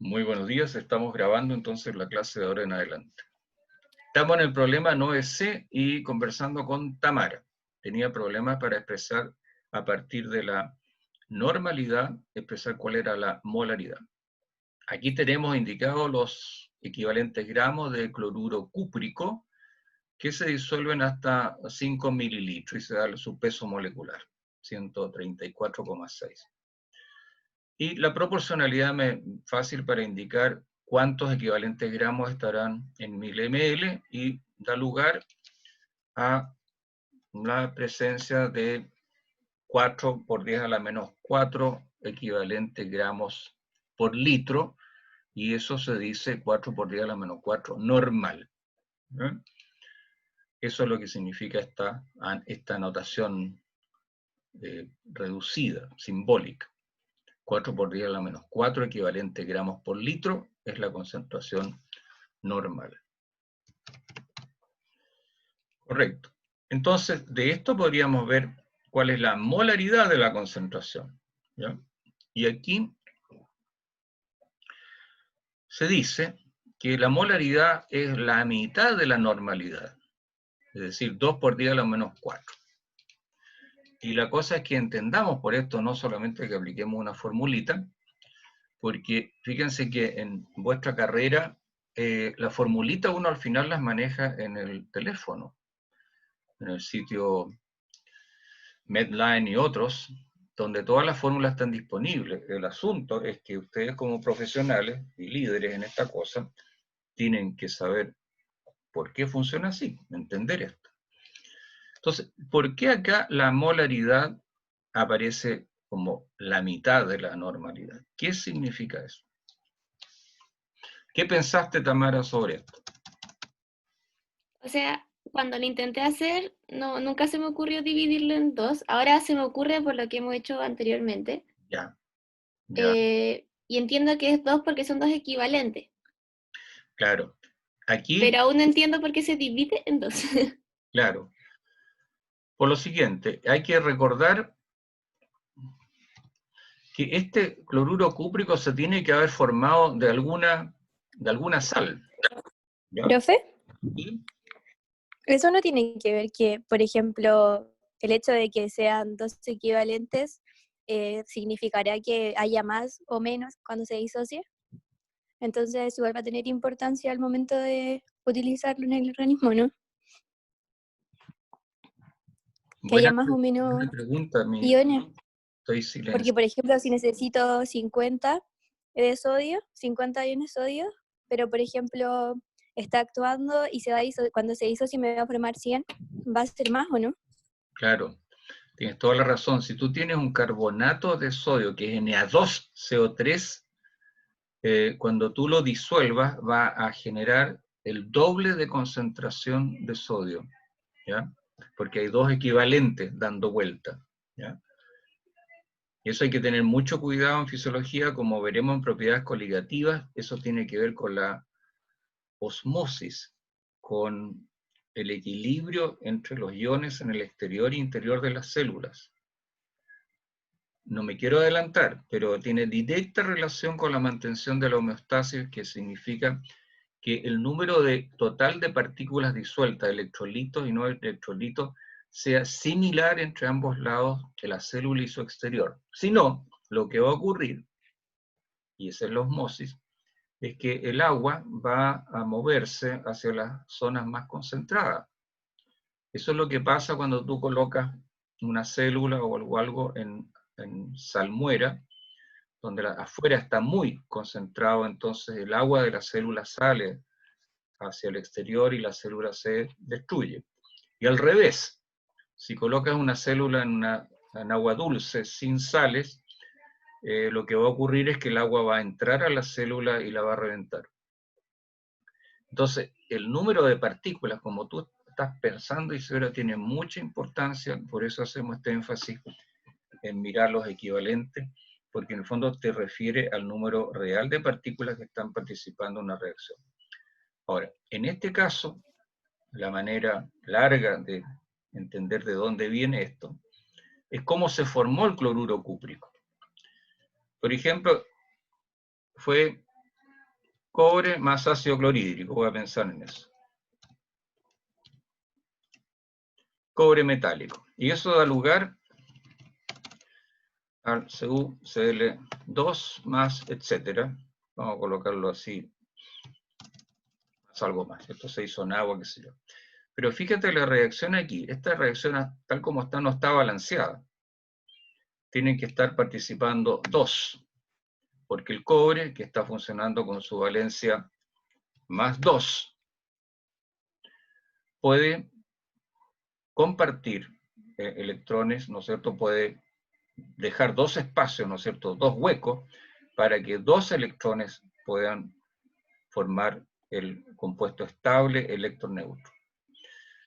Muy buenos días, estamos grabando entonces la clase de ahora en adelante. Estamos en el problema 9C y conversando con Tamara. Tenía problemas para expresar a partir de la normalidad, expresar cuál era la molaridad. Aquí tenemos indicados los equivalentes gramos de cloruro cúprico que se disuelven hasta 5 mililitros y se da su peso molecular, 134,6. Y la proporcionalidad es fácil para indicar cuántos equivalentes gramos estarán en 1000 ml y da lugar a la presencia de 4 por 10 a la menos 4 equivalentes gramos por litro, y eso se dice 4 por 10 a la menos 4 normal. Eso es lo que significa esta notación reducida, simbólica. 4 por 10 a la menos 4 equivalente gramos por litro es la concentración normal. Correcto. Entonces, de esto podríamos ver cuál es la molaridad de la concentración, ¿ya? Y aquí se dice que la molaridad es la mitad de la normalidad, es decir, 2 por 10 a la menos 4. Y la cosa es que entendamos por esto no solamente que apliquemos una formulita, porque fíjense que en vuestra carrera la formulita uno al final las maneja en el teléfono, en el sitio Medline y otros, donde todas las fórmulas están disponibles. El asunto es que ustedes como profesionales y líderes en esta cosa tienen que saber por qué funciona así, entender esto. Entonces, ¿por qué acá la molaridad aparece como la mitad de la normalidad? ¿Qué significa eso? ¿Qué pensaste, Tamara, sobre esto? O sea, cuando lo intenté hacer, nunca se me ocurrió dividirlo en dos. Ahora se me ocurre por lo que hemos hecho anteriormente. Ya, ya, Y entiendo que es dos porque son dos equivalentes. claro. Aquí, Pero aún no entiendo por qué se divide en dos. claro. Por lo siguiente, hay que recordar que este cloruro cúprico se tiene que haber formado de alguna sal, ¿ya? Profe, Y, eso no tiene que ver que, por ejemplo, el hecho de que sean dos equivalentes significará que haya más o menos cuando se disocie. Entonces, igual va a tener importancia al momento de utilizarlo en el organismo, ¿no? Que haya más o menos buena pregunta, iones. estoy Porque, silencio. por ejemplo, si necesito 50 de sodio, 50 iones de sodio, pero, por ejemplo, está actuando y cuando se disocie me va a formar 100, ¿va a ser más o no? Claro, tienes toda la razón. Si tú tienes un carbonato de sodio que es Na2CO3, cuando tú lo disuelvas va a generar el doble de concentración de sodio, ¿ya? Porque hay dos equivalentes dando vuelta, ¿ya? Y eso hay que tener mucho cuidado en fisiología, como veremos en propiedades coligativas. Eso tiene que ver con la osmosis, con el equilibrio entre los iones en el exterior e interior de las células. No me quiero adelantar, pero tiene directa relación con la mantención de la homeostasis, que significa que el número total de partículas disueltas, electrolitos y no electrolitos, sea similar entre ambos lados de la célula y su exterior. Si no, lo que va a ocurrir, y esa es la osmosis, es que el agua va a moverse hacia las zonas más concentradas. Eso es lo que pasa cuando tú colocas una célula o algo en salmuera, donde afuera está muy concentrado, entonces el agua de la célula sale hacia el exterior y la célula se destruye. Y al revés, si colocas una célula en agua dulce sin sales, lo que va a ocurrir es que el agua va a entrar a la célula y la va a reventar. Entonces, el número de partículas, como tú estás pensando, Isidora, tiene mucha importancia, por eso hacemos este énfasis en mirar los equivalentes, porque en el fondo te refiere al número real de partículas que están participando en una reacción. Ahora, en este caso, la manera larga de entender de dónde viene esto es cómo se formó el cloruro cúprico. Por ejemplo, fue Cobre más ácido clorhídrico, voy a pensar en eso. Cobre metálico. Y eso da lugar al CuCl2 más, etcétera. Vamos a colocarlo así, más algo más. Esto se hizo en agua, qué sé yo. Pero fíjate la reacción aquí. Esta reacción, tal como está, no está balanceada. Tienen que estar participando dos. Porque el cobre, que está funcionando con su valencia más 2, puede compartir electrones, ¿no es cierto? Puede dejar dos espacios, ¿no es cierto? Dos huecos, para que dos electrones puedan formar el compuesto estable electroneutro.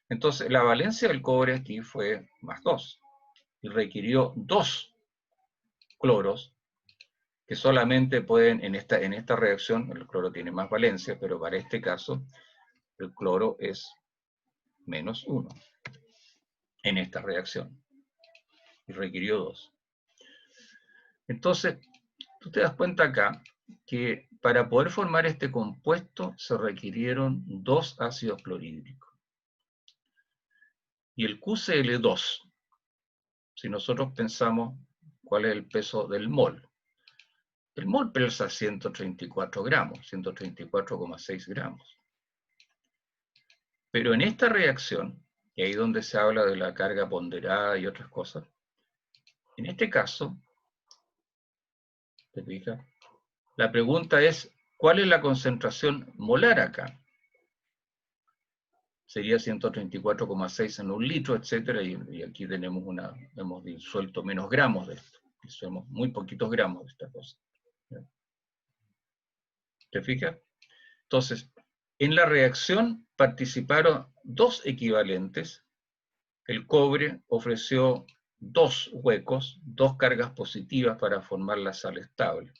Entonces, la valencia del cobre aquí fue más 2, y requirió dos cloros, que solamente pueden, en esta reacción, el cloro tiene más valencia, pero para este caso, el cloro es menos 1 en esta reacción, y requirió 2. Entonces, tú te das cuenta acá que para poder formar este compuesto se requirieron dos ácidos clorhídricos. Y el QCl2, si nosotros pensamos cuál es el peso del mol, el mol pesa 134 gramos, 134,6 gramos. Pero en esta reacción, y ahí donde se habla de la carga ponderada y otras cosas, en este caso, ¿te fijas? La pregunta es, ¿cuál es la concentración molar acá? Sería 134,6 en un litro, etcétera, y aquí tenemos hemos disuelto menos gramos de esto. Disueltos muy poquitos gramos de esta cosa. ¿Te fijas? Entonces, en la reacción participaron dos equivalentes. El cobre ofreció dos huecos, dos cargas positivas para formar la sal estable.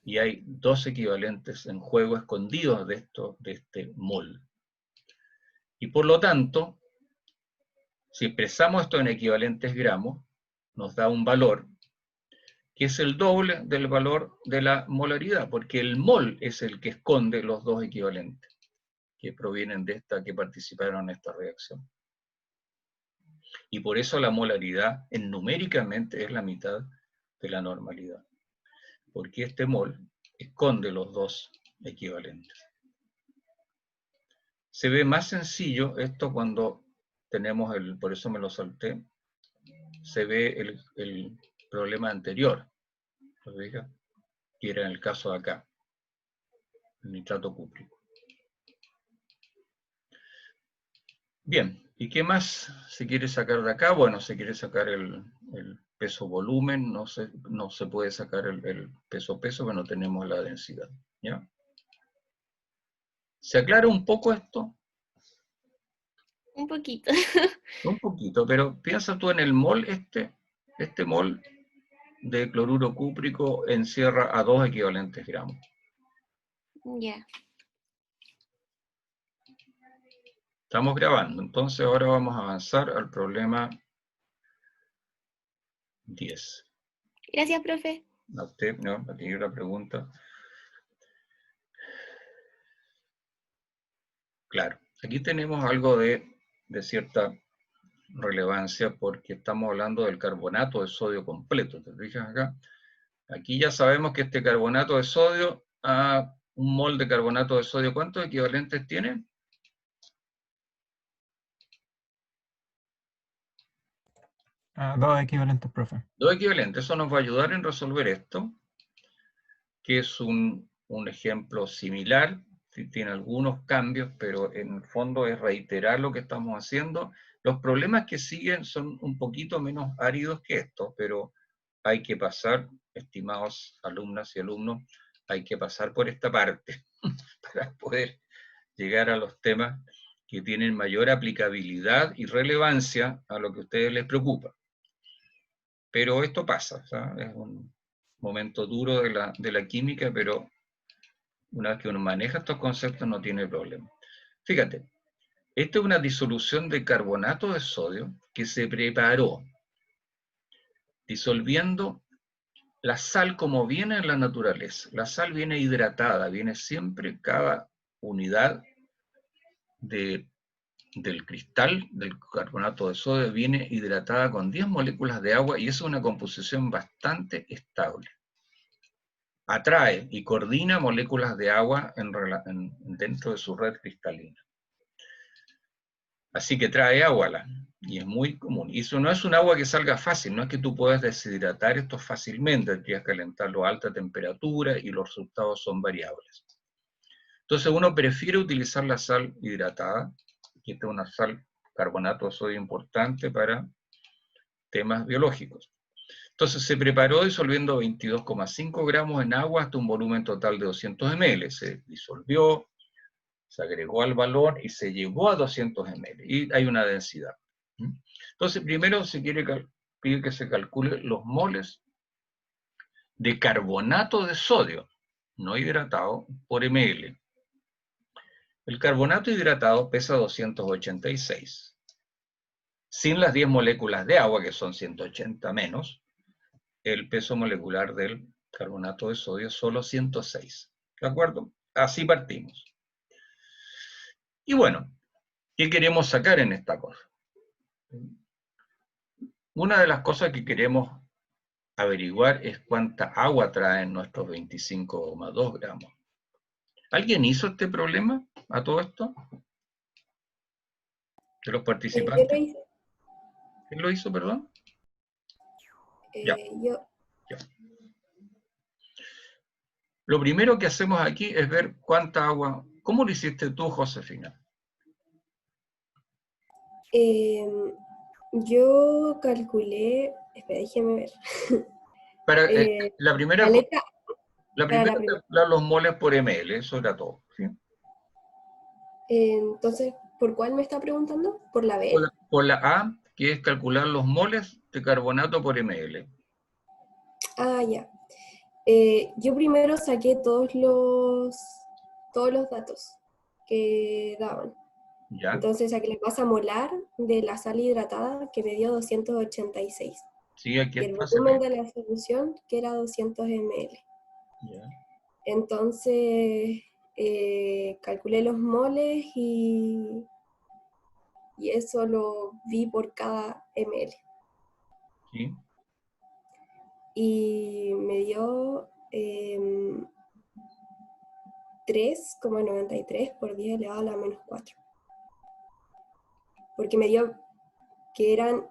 Y hay dos equivalentes en juego escondidos de este mol. Y por lo tanto, si expresamos esto en equivalentes gramos, nos da un valor que es el doble del valor de la molaridad, porque el mol es el que esconde los dos equivalentes que provienen de que participaron en esta reacción. Y por eso la molaridad numéricamente es la mitad de la normalidad, porque este mol esconde los dos equivalentes. Se ve más sencillo esto cuando tenemos por eso me lo salté, se ve el problema anterior, ¿lo fijas? Que era en el caso de acá, el nitrato cúprico. Bien, ¿y qué más se quiere sacar de acá? Bueno, se quiere sacar el peso-volumen, no se puede sacar el peso-peso, pero no tenemos la densidad, ¿ya? ¿Se aclara un poco esto? Un poquito. Un poquito, pero piensa tú en el mol, este mol de cloruro cúprico encierra a 2 equivalentes gramos. Ya. Estamos grabando, entonces ahora vamos a avanzar al problema 10. Gracias, profe. A usted, no, a ti la pregunta. Claro, aquí tenemos algo de cierta relevancia porque estamos hablando del carbonato de sodio completo. ¿Te fijas acá? Aquí ya sabemos que este carbonato de sodio, a un mol de carbonato de sodio, ¿cuántos equivalentes tiene? 2 equivalentes, profe. 2 equivalentes. Eso nos va a ayudar en resolver esto, que es un ejemplo similar. Tiene algunos cambios, pero en el fondo es reiterar lo que estamos haciendo. Los problemas que siguen son un poquito menos áridos que estos, pero hay que pasar, estimados alumnas y alumnos, hay que pasar por esta parte para poder llegar a los temas que tienen mayor aplicabilidad y relevancia a lo que a ustedes les preocupa. Pero esto pasa, ¿sabes? Es un momento duro de la química, pero una vez que uno maneja estos conceptos no tiene problema. Fíjate, esta es una disolución de carbonato de sodio que se preparó disolviendo la sal como viene en la naturaleza. La sal viene hidratada, viene siempre cada unidad del cristal, del carbonato de sodio, viene hidratada con 10 moléculas de agua y es una composición bastante estable. Atrae y coordina moléculas de agua dentro de su red cristalina. Así que trae agua, y es muy común. Y eso no es un agua que salga fácil, no es que tú puedas deshidratar esto fácilmente, tendrías que calentarlo a alta temperatura y los resultados son variables. Entonces uno prefiere utilizar la sal hidratada, que esta es una sal carbonato de sodio importante para temas biológicos. Entonces se preparó disolviendo 22,5 gramos en agua hasta un volumen total de 200 ml. Se disolvió, se agregó al balón y se llevó a 200 ml. Y hay una densidad. Entonces primero se pide que se calcule los moles de carbonato de sodio, no hidratado, por ml. El carbonato hidratado pesa 286. Sin las 10 moléculas de agua, que son 180 menos, el peso molecular del carbonato de sodio es solo 106. ¿De acuerdo? Así partimos. Y bueno, ¿qué queremos sacar en esta cosa? Una de las cosas que queremos averiguar es cuánta agua traen nuestros 25,2 gramos. ¿Alguien hizo este problema a todo esto? ¿De los Yo participantes? lo hice. ¿Quién lo hizo, perdón? Ya. Yo. Ya. Lo primero que hacemos aquí es ver cuánta agua. ¿Cómo lo hiciste tú, Josefina? Yo calculé. Espera, déjeme ver. Para, La letra. la Para primera la primera. calcular los moles por ml, eso era todo. ¿Sí? Entonces, ¿por cuál me está preguntando? ¿Por la B? Por la A, que es calcular los moles de carbonato por ml. Ah, ya. Yo primero saqué todos los datos que daban. ¿Ya? Entonces saqué la masa molar de la sal hidratada, que me dio 286. Sí, aquí Y el está. volumen de la solución, que era 200 ml. Ya. Entonces, calculé los moles y eso lo vi por cada ml. Sí. Y me dio 3,93 por 10 elevado a la menos 4. Porque me dio que eran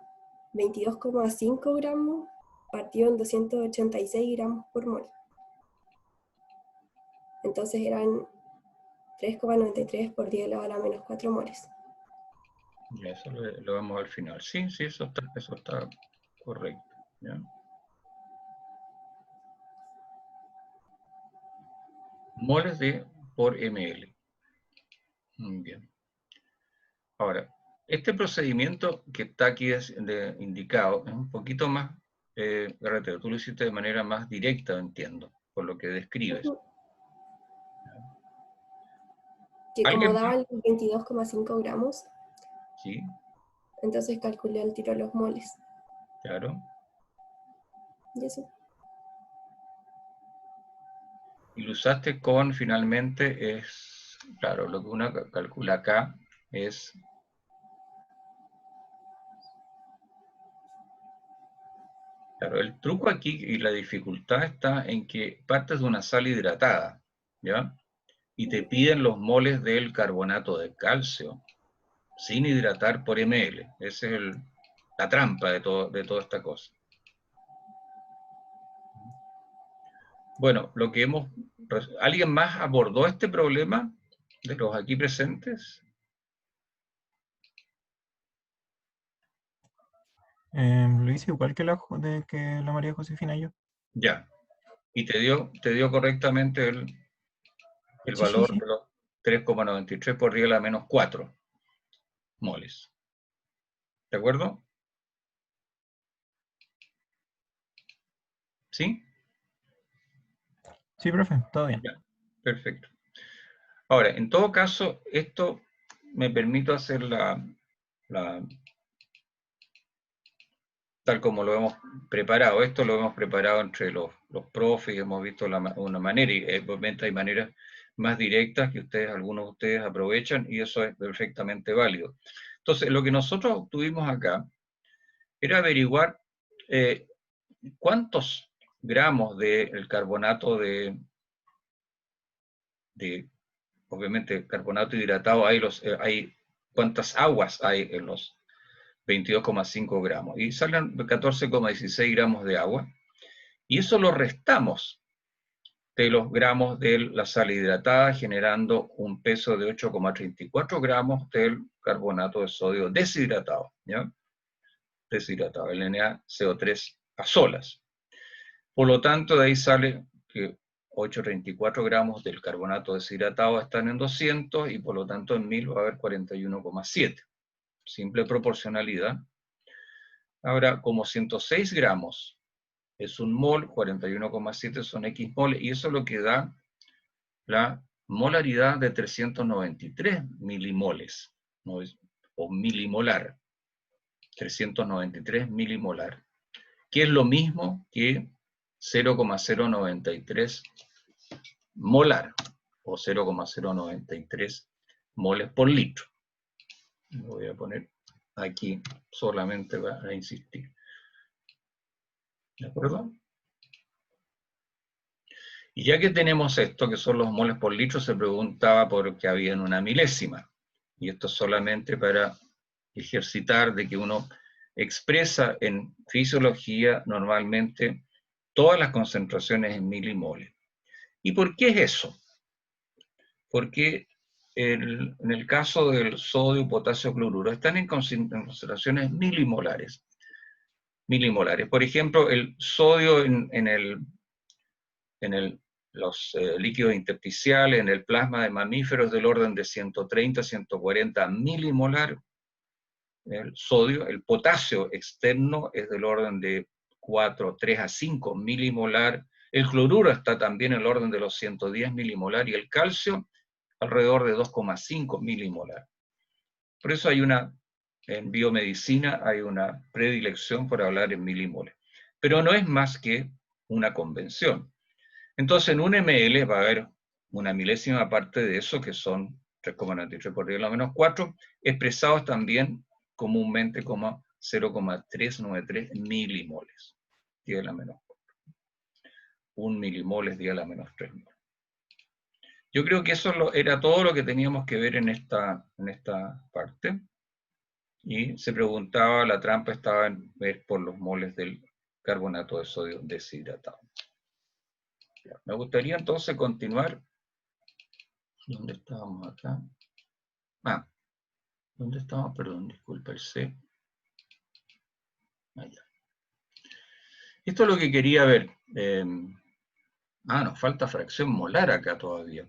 22,5 gramos partido en 286 gramos por mol. Entonces eran 3,93 por 10 elevado a la menos 4 moles. Eso lo vemos al final. Sí, sí, eso está correcto. ¿Ya? Moles por ml. Muy bien. Ahora, este procedimiento que está aquí indicado es un poquito más, Garretero, tú lo hiciste de manera más directa, entiendo, por lo que describes. Que como ¿Alguien más? daban 22,5 gramos, Sí, entonces calculé al tiro los moles. claro. Y eso. Y lo usaste con, finalmente, es, claro, lo que uno calcula acá es... Claro, el truco aquí y la dificultad está en que partes de una sal hidratada, ¿ya? Y te piden los moles del carbonato de calcio, sin hidratar por ml. Esa es la trampa de toda esta cosa. Bueno, ¿alguien más abordó este problema de los aquí presentes? Lo hice igual que que la María Josefina y yo. Ya. Y te dio correctamente el Sí, sí, valor sí. de los 3,93 por 10 a la menos 4 moles. ¿De acuerdo? ¿Sí? Sí, profe, todo bien. Ya, perfecto. Ahora, en todo caso, esto me permite hacer la tal como lo hemos preparado. Esto lo hemos preparado entre los profes, y hemos visto una manera, y obviamente hay maneras más directas que ustedes, algunos de ustedes aprovechan, y eso es perfectamente válido. Entonces, lo que nosotros tuvimos acá era averiguar cuántos gramos del carbonato obviamente, carbonato hidratado hay, cuántas aguas hay en los 22,5 gramos. Y salen 14,16 gramos de agua. Y eso lo restamos de los gramos de la sal hidratada, generando un peso de 8,34 gramos del carbonato de sodio deshidratado, ¿ya? Deshidratado, el NaCO3 a solas. Por lo tanto, de ahí sale que 8,34 gramos del carbonato deshidratado están en 200, y por lo tanto en 1000 va a haber 41,7. Simple proporcionalidad. Ahora, como 106 gramos es un mol, 41,7 son X mol, y eso es lo que da la molaridad de 393 milimoles, ¿no? O milimolar, 393 milimolar, que es lo mismo que 0,093 molar, o 0,093 moles por litro. Lo voy a poner aquí solamente para insistir. ¿De acuerdo? Y ya que tenemos esto, que son los moles por litro, se preguntaba por qué había en una milésima. Y esto es solamente para ejercitar de que uno expresa en fisiología normalmente todas las concentraciones en milimoles. ¿Y por qué es eso? Porque en el caso del sodio, potasio, cloruro, están en concentraciones milimolares. Por ejemplo, el sodio en los líquidos intersticiales, en el plasma de mamíferos, del orden de 130 a 140 milimolar. El sodio, el potasio externo es del orden de 3 a 5 milimolar. El cloruro está también en el orden de los 110 milimolar, y el calcio alrededor de 2,5 milimolar. Por eso en biomedicina hay una predilección por hablar en milimoles. Pero no es más que una convención. Entonces, en un ml va a haber una milésima parte de eso, que son 3,93 por 10 a la menos 4, expresados también comúnmente como 0,393 milimoles, 10 a la menos 4. 1 milimoles, 10 a la menos 3. Yo creo que eso era todo lo que teníamos que ver en esta parte. Y se preguntaba, la trampa estaba en ver por los moles del carbonato de sodio deshidratado. Me gustaría entonces continuar. ¿Dónde estábamos acá? ¿Dónde estábamos? Perdón, disculpa, el C. Allá. Esto es lo que quería ver. Nos falta fracción molar acá todavía.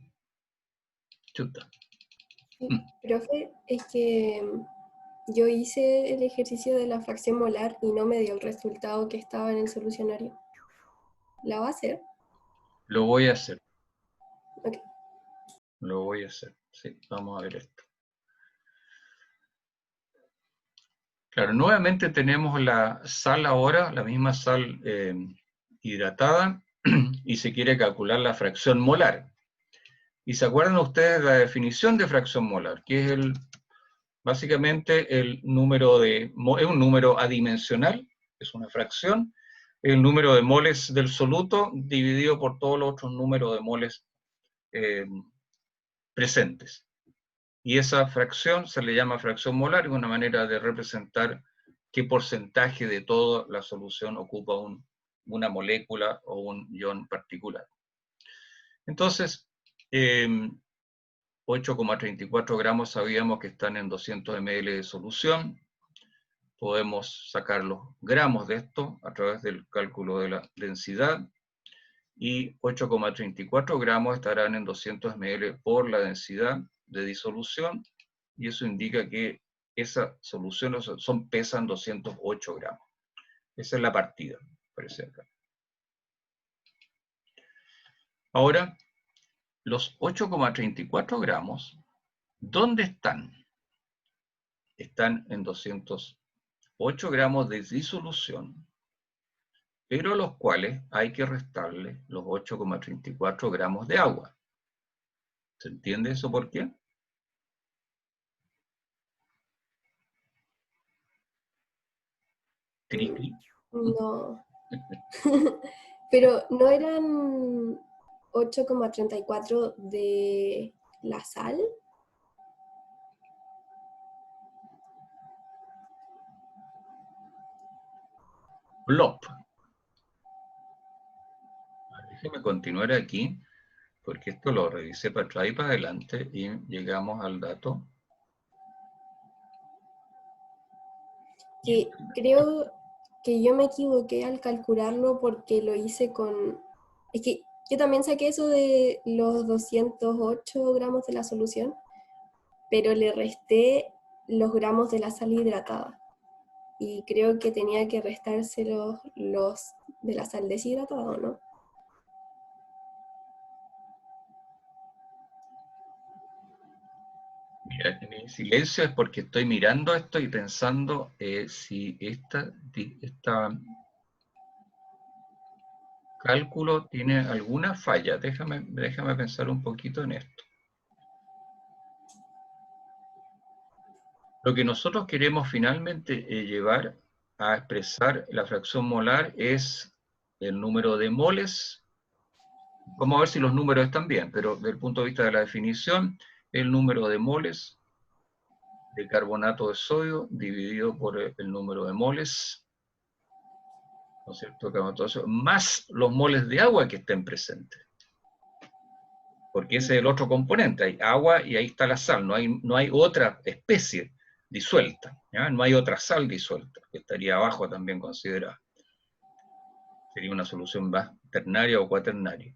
Chuta. Sí, profe, es que yo hice el ejercicio de la fracción molar y no me dio el resultado que estaba en el solucionario. ¿La va a hacer? Lo voy a hacer. Ok. Lo voy a hacer. Sí, vamos a ver esto. Claro, nuevamente tenemos la sal ahora, la misma sal hidratada, y se quiere calcular la fracción molar. Y se acuerdan ustedes la definición de fracción molar, que es básicamente el número es un número adimensional, es una fracción, el número de moles del soluto dividido por todos los otros números de moles presentes. Y esa fracción se le llama fracción molar, es una manera de representar qué porcentaje de toda la solución ocupa una molécula o un ion particular. Entonces, 8,34 gramos sabíamos que están en 200 ml de solución. Podemos sacar los gramos de esto a través del cálculo de la densidad. Y 8,34 gramos estarán en 200 ml por la densidad de disolución. Y eso indica que esa solución pesan 208 gramos. Esa es la partida, aparece acá. Ahora, los 8,34 gramos, ¿dónde están? Están en 200 8 gramos de disolución, pero a los cuales hay que restarle los 8,34 gramos de agua. ¿Se entiende eso por qué? Triqui. No. Pero ¿no eran 8,34 de la sal? Plop. Déjeme continuar aquí, porque esto lo revisé para atrás y para adelante y llegamos al dato. Que creo que yo me equivoqué al calcularlo porque lo hice con... Es que yo también saqué eso de los 208 gramos de la solución, pero le resté los gramos de la sal hidratada. Y creo que tenía que restarse los de la sal deshidratada, ¿o no? Mira, en silencio es porque estoy mirando esto y pensando si esta cálculo tiene alguna falla. Déjame pensar un poquito en esto. Lo que nosotros queremos finalmente llevar a expresar la fracción molar es el número de moles. Vamos a ver si los números están bien, pero desde el punto de vista de la definición, el número de moles de carbonato de sodio dividido por el número de moles, ¿no es cierto?, más los moles de agua que estén presentes. Porque ese es el otro componente, hay agua y ahí está la sal, no hay otra especie disuelta, ¿ya? No hay otra sal disuelta, que estaría abajo también considerada. Sería una solución más ternaria o cuaternaria.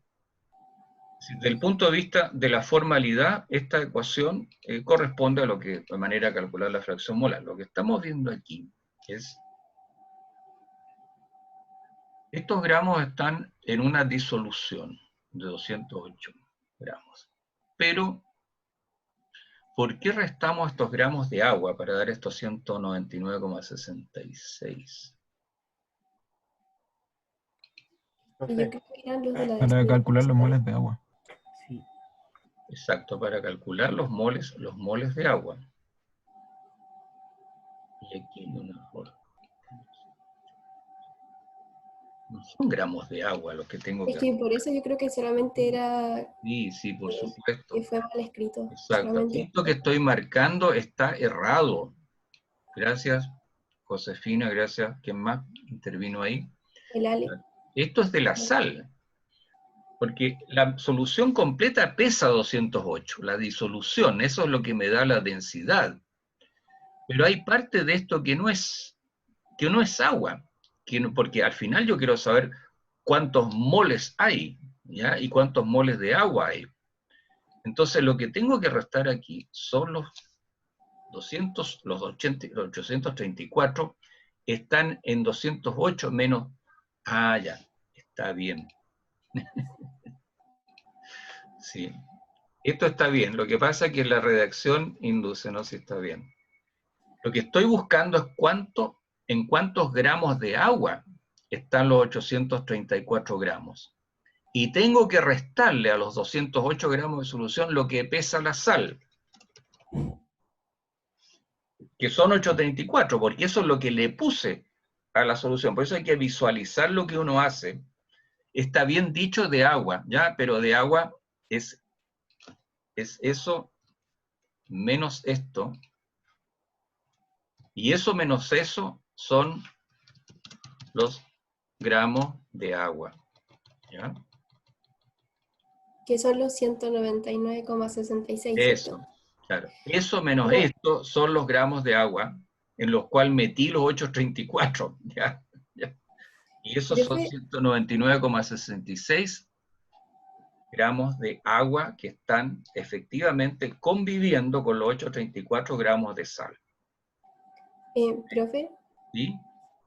Desde el punto de vista de la formalidad, esta ecuación corresponde a lo que, de manera de calcular la fracción molar. Lo que estamos viendo aquí es, estos gramos están en una disolución de 208 gramos. Pero, ¿por qué restamos estos gramos de agua para dar estos 199,66? Y yo creo que eran los de la Para calcular los moles de agua. Sí. Exacto, para calcular los moles de agua. Y aquí hay una forma. No son gramos de agua los que tengo Es que... que por eso yo creo que solamente era Sí, por supuesto. que fue mal escrito. Exacto. Solamente Esto que estoy marcando está errado. Gracias, Josefina, gracias. ¿Quién más intervino ahí? el Ale. Esto es de la sal. Porque la solución completa pesa 208, la disolución, eso es lo que me da la densidad. Pero hay parte de esto que no es agua, porque al final yo quiero saber cuántos moles hay, ¿ya? Y cuántos moles de agua hay. Entonces lo que tengo que restar aquí son los 834, están en 208 menos... Ah, ya, está bien. Sí, esto está bien. Lo que pasa es que la redacción induce, no sé si está bien. Lo que estoy buscando es en cuántos gramos de agua están los 834 gramos. Y tengo que restarle a los 208 gramos de solución lo que pesa la sal, que son 834, porque eso es lo que le puse a la solución. Por eso hay que visualizar lo que uno hace. Está bien dicho de agua, ¿ya? Pero de agua es eso menos esto, y eso menos eso son los gramos de agua, ¿ya? Que son los 199,66, Eso, ¿cierto? claro. Eso menos Pero- esto son los gramos de agua en los cuales metí los 834, ¿ya? ¿Ya? Y esos son Profe, 199,66 gramos de agua que están efectivamente conviviendo con los 834 gramos de sal. profe, ¿Sí?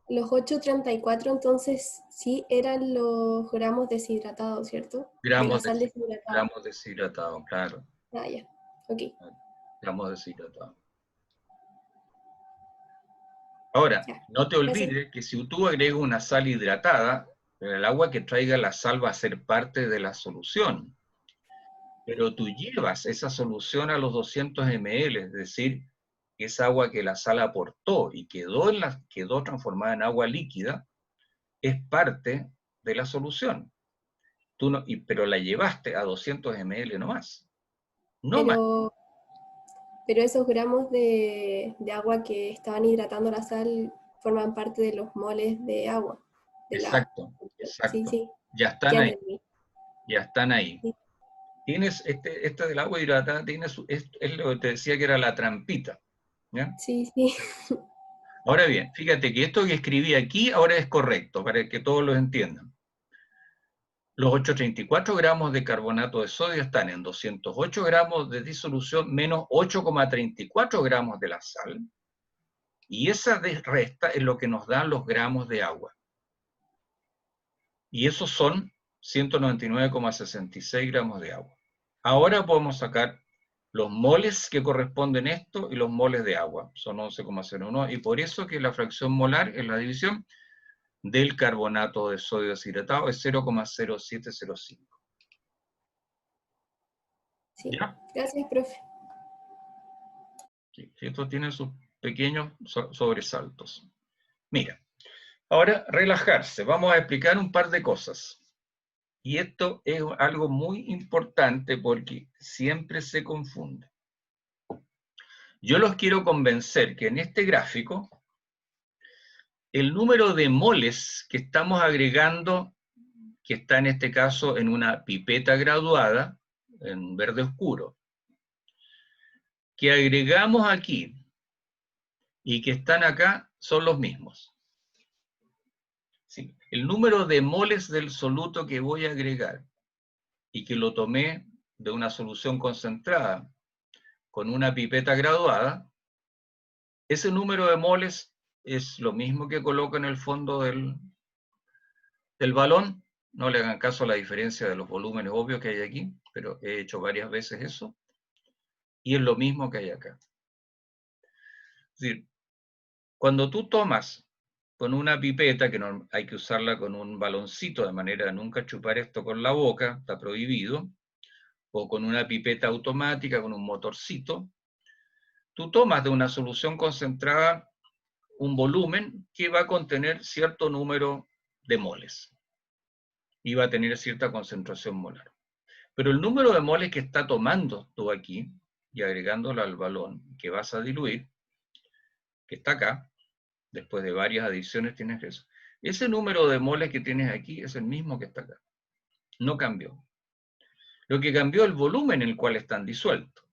los 834 entonces sí eran los gramos deshidratados, ¿cierto? De la Gramos, sal deshidratada. gramos deshidratados, claro. Ah, ya. Ok. Gramos deshidratados. Ahora, Ya. no te olvides que si tú agregas una sal hidratada, el agua que traiga la sal va a ser parte de la solución. Pero tú llevas esa solución a los 200 ml, es decir, esa agua que la sal aportó y quedó transformada en agua líquida, es parte de la solución. Tú no, pero la llevaste a 200 ml nomás. No más. Pero esos gramos de agua que estaban hidratando la sal forman parte de los moles de agua. Exacto, Sí, exacto. sí, Ya están ya ahí. entendí. Ya están ahí. Sí. Tienes, este del agua hidratada, es lo que te decía que era la trampita. ¿Ya? Sí, sí. Ahora bien, fíjate que esto que escribí aquí ahora es correcto, para que todos lo entiendan. Los 834 gramos de carbonato de sodio están en 208 gramos de disolución menos 8,34 gramos de la sal. Y esa resta es lo que nos dan los gramos de agua. Y esos son 199,66 gramos de agua. Ahora podemos sacar los moles que corresponden a esto y los moles de agua. Son 11,01 y por eso que la fracción molar en la división del carbonato de sodio deshidratado es 0,0705. Sí. ¿Ya? Gracias, profe. Sí, esto tiene sus pequeños sobresaltos. Mira, ahora relajarse. Vamos a explicar un par de cosas. Y esto es algo muy importante porque siempre se confunde. Yo los quiero convencer que en este gráfico, el número de moles que estamos agregando, que está en este caso en una pipeta graduada, en verde oscuro, que agregamos aquí y que están acá, son los mismos. Sí. El número de moles del soluto que voy a agregar y que lo tomé de una solución concentrada con una pipeta graduada, ese número de moles es lo mismo que coloco en el fondo del balón. No le hagan caso a la diferencia de los volúmenes obvios que hay aquí, pero he hecho varias veces eso. Y es lo mismo que hay acá. Es decir, cuando tú tomas con una pipeta, que no, hay que usarla con un baloncito, de manera de nunca chupar esto con la boca, está prohibido, o con una pipeta automática, con un motorcito, tú tomas de una solución concentrada un volumen que va a contener cierto número de moles y va a tener cierta concentración molar. Pero el número de moles que está tomando tú aquí y agregándolo al balón que vas a diluir, que está acá, después de varias adiciones tienes eso. Ese número de moles que tienes aquí es el mismo que está acá. No cambió. Lo que cambió es el volumen en el cual están disueltos.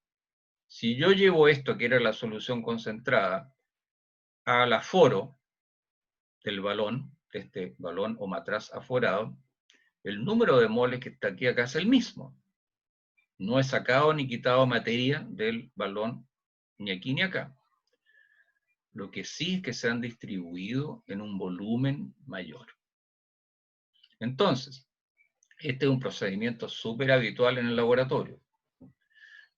Si yo llevo esto, que era la solución concentrada, al aforo del balón, de este balón o matraz aforado, el número de moles que está aquí acá es el mismo. No he sacado ni quitado materia del balón ni aquí ni acá. Lo que sí es que se han distribuido en un volumen mayor. Entonces, este es un procedimiento súper habitual en el laboratorio,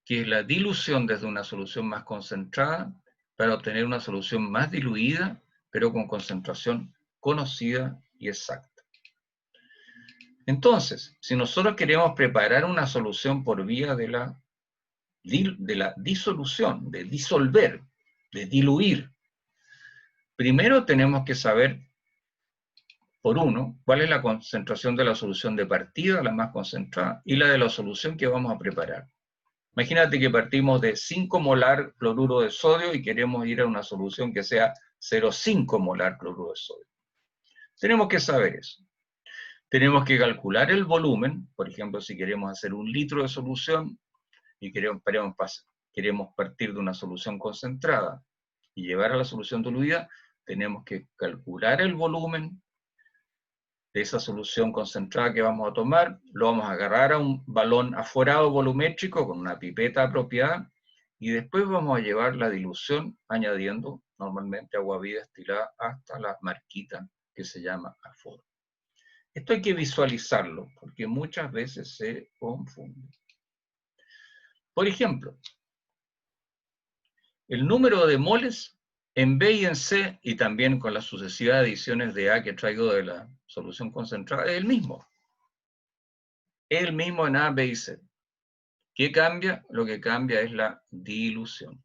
que es la dilución desde una solución más concentrada para obtener una solución más diluida, pero con concentración conocida y exacta. Entonces, si nosotros queremos preparar una solución por vía de la disolución, de disolver, de diluir, primero tenemos que saber, por uno, cuál es la concentración de la solución de partida, la más concentrada, y la de la solución que vamos a preparar. Imagínate que partimos de 5 molar cloruro de sodio y queremos ir a una solución que sea 0,5 molar cloruro de sodio. Tenemos que saber eso. Tenemos que calcular el volumen, por ejemplo, si queremos hacer 1 litro de solución y queremos partir de una solución concentrada y llevar a la solución diluida, tenemos que calcular el volumen de esa solución concentrada que vamos a tomar, lo vamos a agarrar a un balón aforado volumétrico con una pipeta apropiada y después vamos a llevar la dilución añadiendo normalmente agua viva destilada hasta la marquita que se llama aforo. Esto hay que visualizarlo porque muchas veces se confunde. Por ejemplo, el número de moles En B y en C, y también con las sucesivas adiciones de A que traigo de la solución concentrada, es el mismo. Es el mismo en A, B y C. ¿Qué cambia? Lo que cambia es la dilución.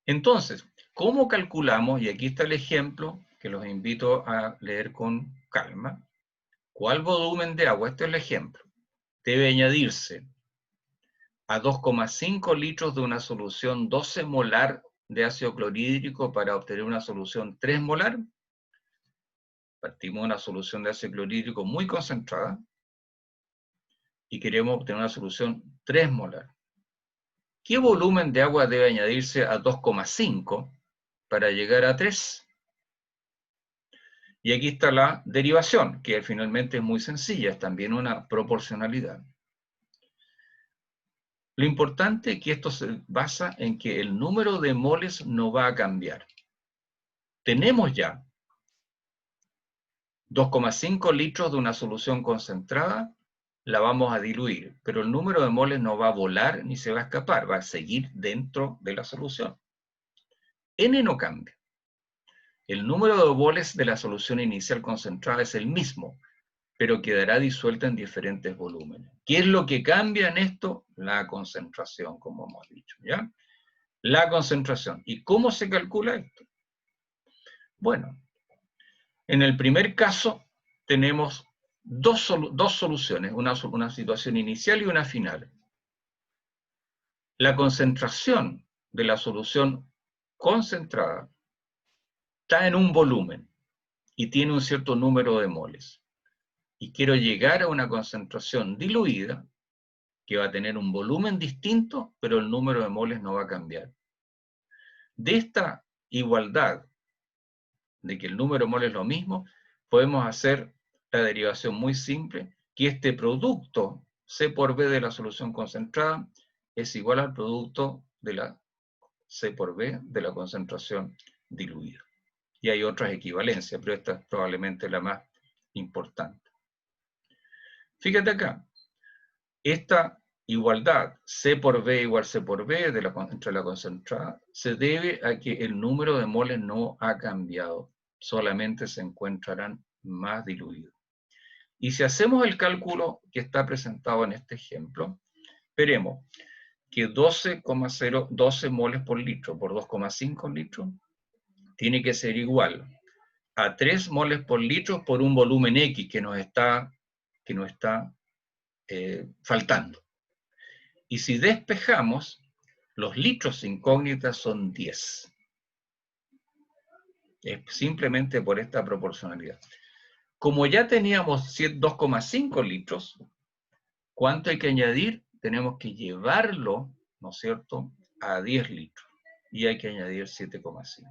Entonces, ¿cómo calculamos? Y aquí está el ejemplo que los invito a leer con calma. ¿Cuál volumen de agua? Este es el ejemplo. Debe añadirse a 2,5 litros de una solución 12 molar de ácido clorhídrico para obtener una solución 3 molar. Partimos de una solución de ácido clorhídrico muy concentrada y queremos obtener una solución 3 molar. ¿Qué volumen de agua debe añadirse a 2,5 para llegar a 3? Y aquí está la derivación, que finalmente es muy sencilla, es también una proporcionalidad. Lo importante es que esto se basa en que el número de moles no va a cambiar. Tenemos ya 2,5 litros de una solución concentrada, la vamos a diluir, pero el número de moles no va a volar ni se va a escapar, va a seguir dentro de la solución. N no cambia. El número de moles de la solución inicial concentrada es el mismo, pero quedará disuelta en diferentes volúmenes. ¿Qué es lo que cambia en esto? La concentración, como hemos dicho, ¿ya? La concentración. ¿Y cómo se calcula esto? Bueno, en el primer caso tenemos dos soluciones, una situación inicial y una final. La concentración de la solución concentrada está en un volumen y tiene un cierto número de moles. Y quiero llegar a una concentración diluida que va a tener un volumen distinto, pero el número de moles no va a cambiar. De esta igualdad, de que el número de moles es lo mismo, podemos hacer la derivación muy simple, que este producto C por B de la solución concentrada es igual al producto de la C por B de la concentración diluida. Y hay otras equivalencias, pero esta es probablemente la más importante. Fíjate acá, esta igualdad C por B igual C por B entre la concentrada se debe a que el número de moles no ha cambiado, solamente se encontrarán más diluidos. Y si hacemos el cálculo que está presentado en este ejemplo, veremos que 12 moles por litro por 2,5 litros tiene que ser igual a 3 moles por litro por un volumen X que nos está faltando. Y si despejamos, los litros incógnitas son 10. Es simplemente por esta proporcionalidad. Como ya teníamos 2,5 litros, ¿cuánto hay que añadir? Tenemos que llevarlo, ¿no es cierto?, a 10 litros. Y hay que añadir 7,5.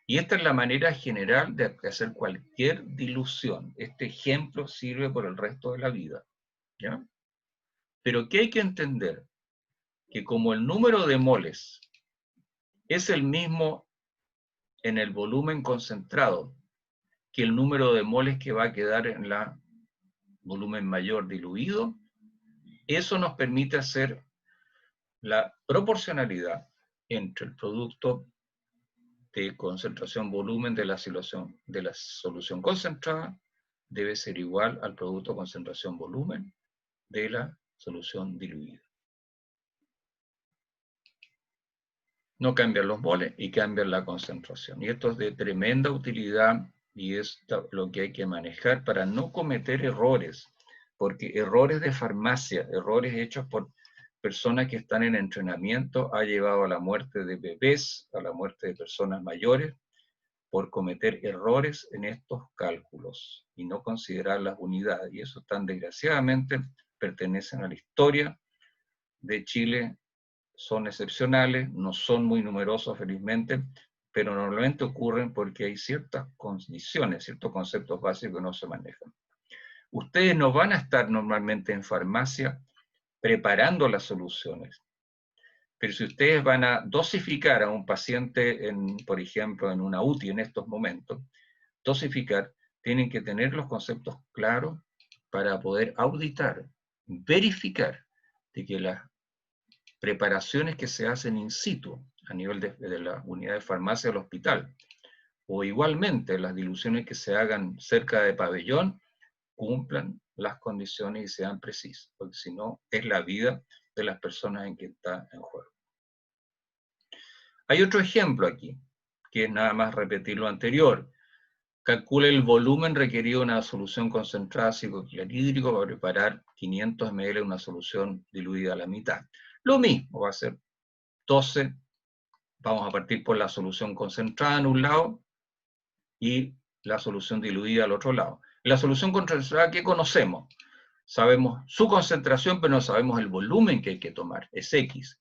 Y esta es la manera general de hacer cualquier dilución. Este ejemplo sirve por el resto de la vida, ¿ya? Pero ¿qué hay que entender? Que como el número de moles es el mismo en el volumen concentrado que el número de moles que va a quedar en el volumen mayor diluido, eso nos permite hacer la proporcionalidad entre el producto de concentración-volumen de la solución concentrada debe ser igual al producto concentración-volumen de la solución diluida. No cambian los moles y cambian la concentración. Y esto es de tremenda utilidad y es lo que hay que manejar para no cometer errores, porque errores de farmacia, errores hechos por personas que están en entrenamiento, ha llevado a la muerte de bebés, a la muerte de personas mayores, por cometer errores en estos cálculos y no considerar las unidades. Y eso tan desgraciadamente pertenecen a la historia de Chile. Son excepcionales, no son muy numerosos felizmente, pero normalmente ocurren porque hay ciertas condiciones, ciertos conceptos básicos que no se manejan. Ustedes no van a estar normalmente en farmacia preparando las soluciones, pero si ustedes van a dosificar a un paciente, por ejemplo, en una UTI en estos momentos, dosificar, tienen que tener los conceptos claros para poder auditar, verificar de que las preparaciones que se hacen in situ, a nivel de la unidad de farmacia del hospital. O igualmente, las diluciones que se hagan cerca de pabellón cumplan las condiciones y sean precisas, porque si no, es la vida de las personas en que está en juego. Hay otro ejemplo aquí, que es nada más repetir lo anterior. Calcule el volumen requerido de una solución concentrada cicloclorhídrico para preparar 500 ml de una solución diluida a la mitad. Lo mismo, va a ser 12, vamos a partir por la solución concentrada en un lado y la solución diluida al otro lado. La solución concentrada que conocemos, sabemos su concentración, pero no sabemos el volumen que hay que tomar, es X.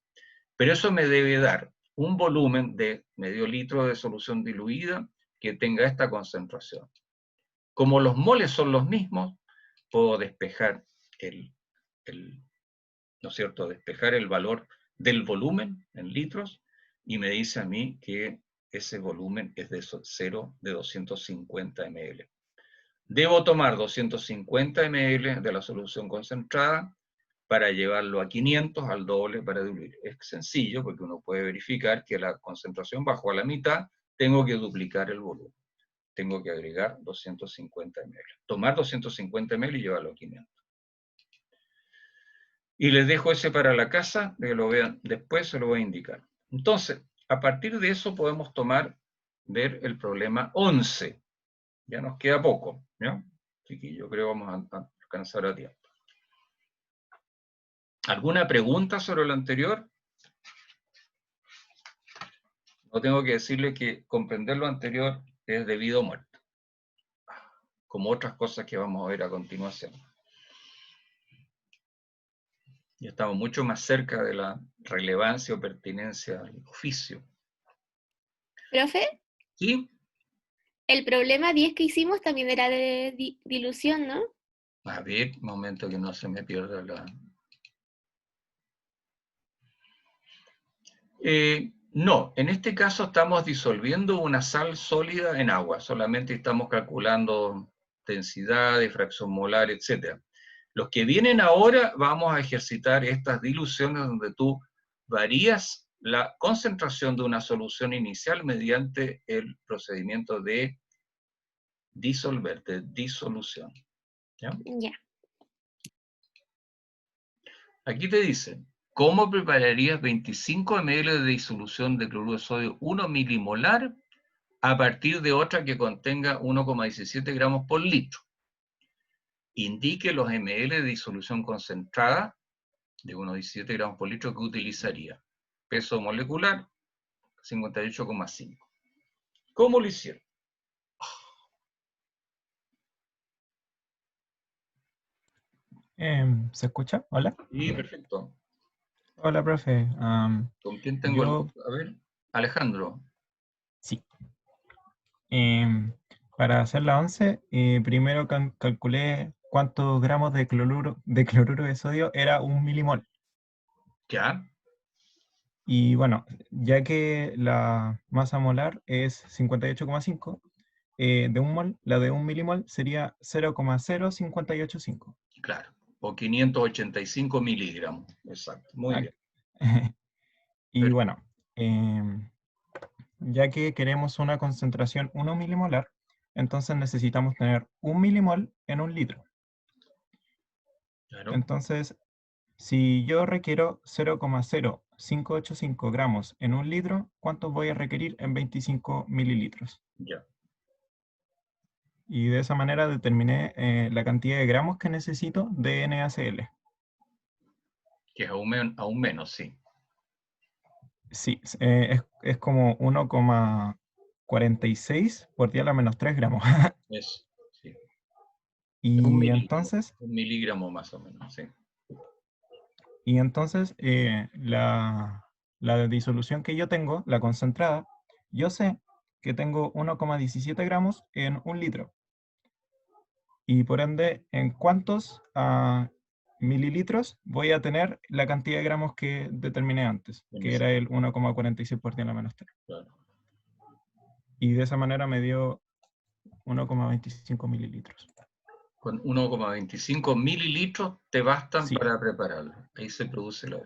Pero eso me debe dar un volumen de medio litro de solución diluida que tenga esta concentración. Como los moles son los mismos, puedo despejar ¿no es cierto?, despejar el valor del volumen en litros, y me dice a mí que ese volumen es de 0 de 250 ml. Debo tomar 250 ml de la solución concentrada para llevarlo a 500, al doble, para diluir. Es sencillo, porque uno puede verificar que la concentración bajó a la mitad, tengo que duplicar el volumen. Tengo que agregar 250 ml. Tomar 250 ml y llevarlo a 500. Y les dejo ese para la casa, que lo vean después, se lo voy a indicar. Entonces, a partir de eso podemos ver el problema 11. Ya nos queda poco, ¿no? Así que yo creo que vamos a alcanzar a tiempo. ¿Alguna pregunta sobre lo anterior? No tengo que decirle que comprender lo anterior es de vida o muerte, como otras cosas que vamos a ver a continuación. Ya estamos mucho más cerca de la relevancia o pertinencia al oficio. ¿Profe? ¿Sí? El problema 10 que hicimos también era de dilución, ¿no? A ver, un momento que no se me pierda la... No, en este caso estamos disolviendo una sal sólida en agua, solamente estamos calculando densidades, fracción molar, etc. Los que vienen ahora vamos a ejercitar estas diluciones donde tú varías la concentración de una solución inicial mediante el procedimiento de disolver, de disolución. ¿Ya? Ya. Aquí te dice, ¿cómo prepararías 25 ml de disolución de cloruro de sodio 1 milimolar a partir de otra que contenga 1,17 gramos por litro? Indique los ml de disolución concentrada de 1,17 gramos por litro que utilizaría. Peso molecular, 58,5. ¿Cómo lo hicieron? ¿Se escucha? Hola. Sí, perfecto. Hola, profe. ¿Con quién tengo el yo, gusto? A ver, Alejandro. sí. Para hacer la 11, primero calculé cuántos gramos de cloruro de sodio era un milimol. ¿Ya? Y bueno, ya que la masa molar es 58,5, de un mol, la de un milimol sería 0,0585. Claro. O 585 miligramos. Exacto. Muy Ah, bien. y bueno, ya que queremos una concentración 1 milimolar, entonces necesitamos tener 1 milimol en un litro. Claro. Entonces, si yo requiero 0,0585 gramos en un litro, ¿cuántos voy a requerir en 25 mililitros? Ya. Y de esa manera determiné la cantidad de gramos que necesito de NaCl. Que es aún menos, sí. Sí, es como 1,46 por 10 a la menos 3 gramos. Eso, sí. Y entonces, Un miligramo más o menos, sí. La disolución que yo tengo, la concentrada, yo sé que tengo 1,17 gramos en un litro. Y por ende, ¿en cuántos mililitros voy a tener la cantidad de gramos que determiné antes? Que era el 1,46 por 10 a la menos 3. Claro. Y de esa manera me dio 1,25 mililitros. Con 1,25 mililitros te bastan Sí. para prepararlo. Ahí se produce la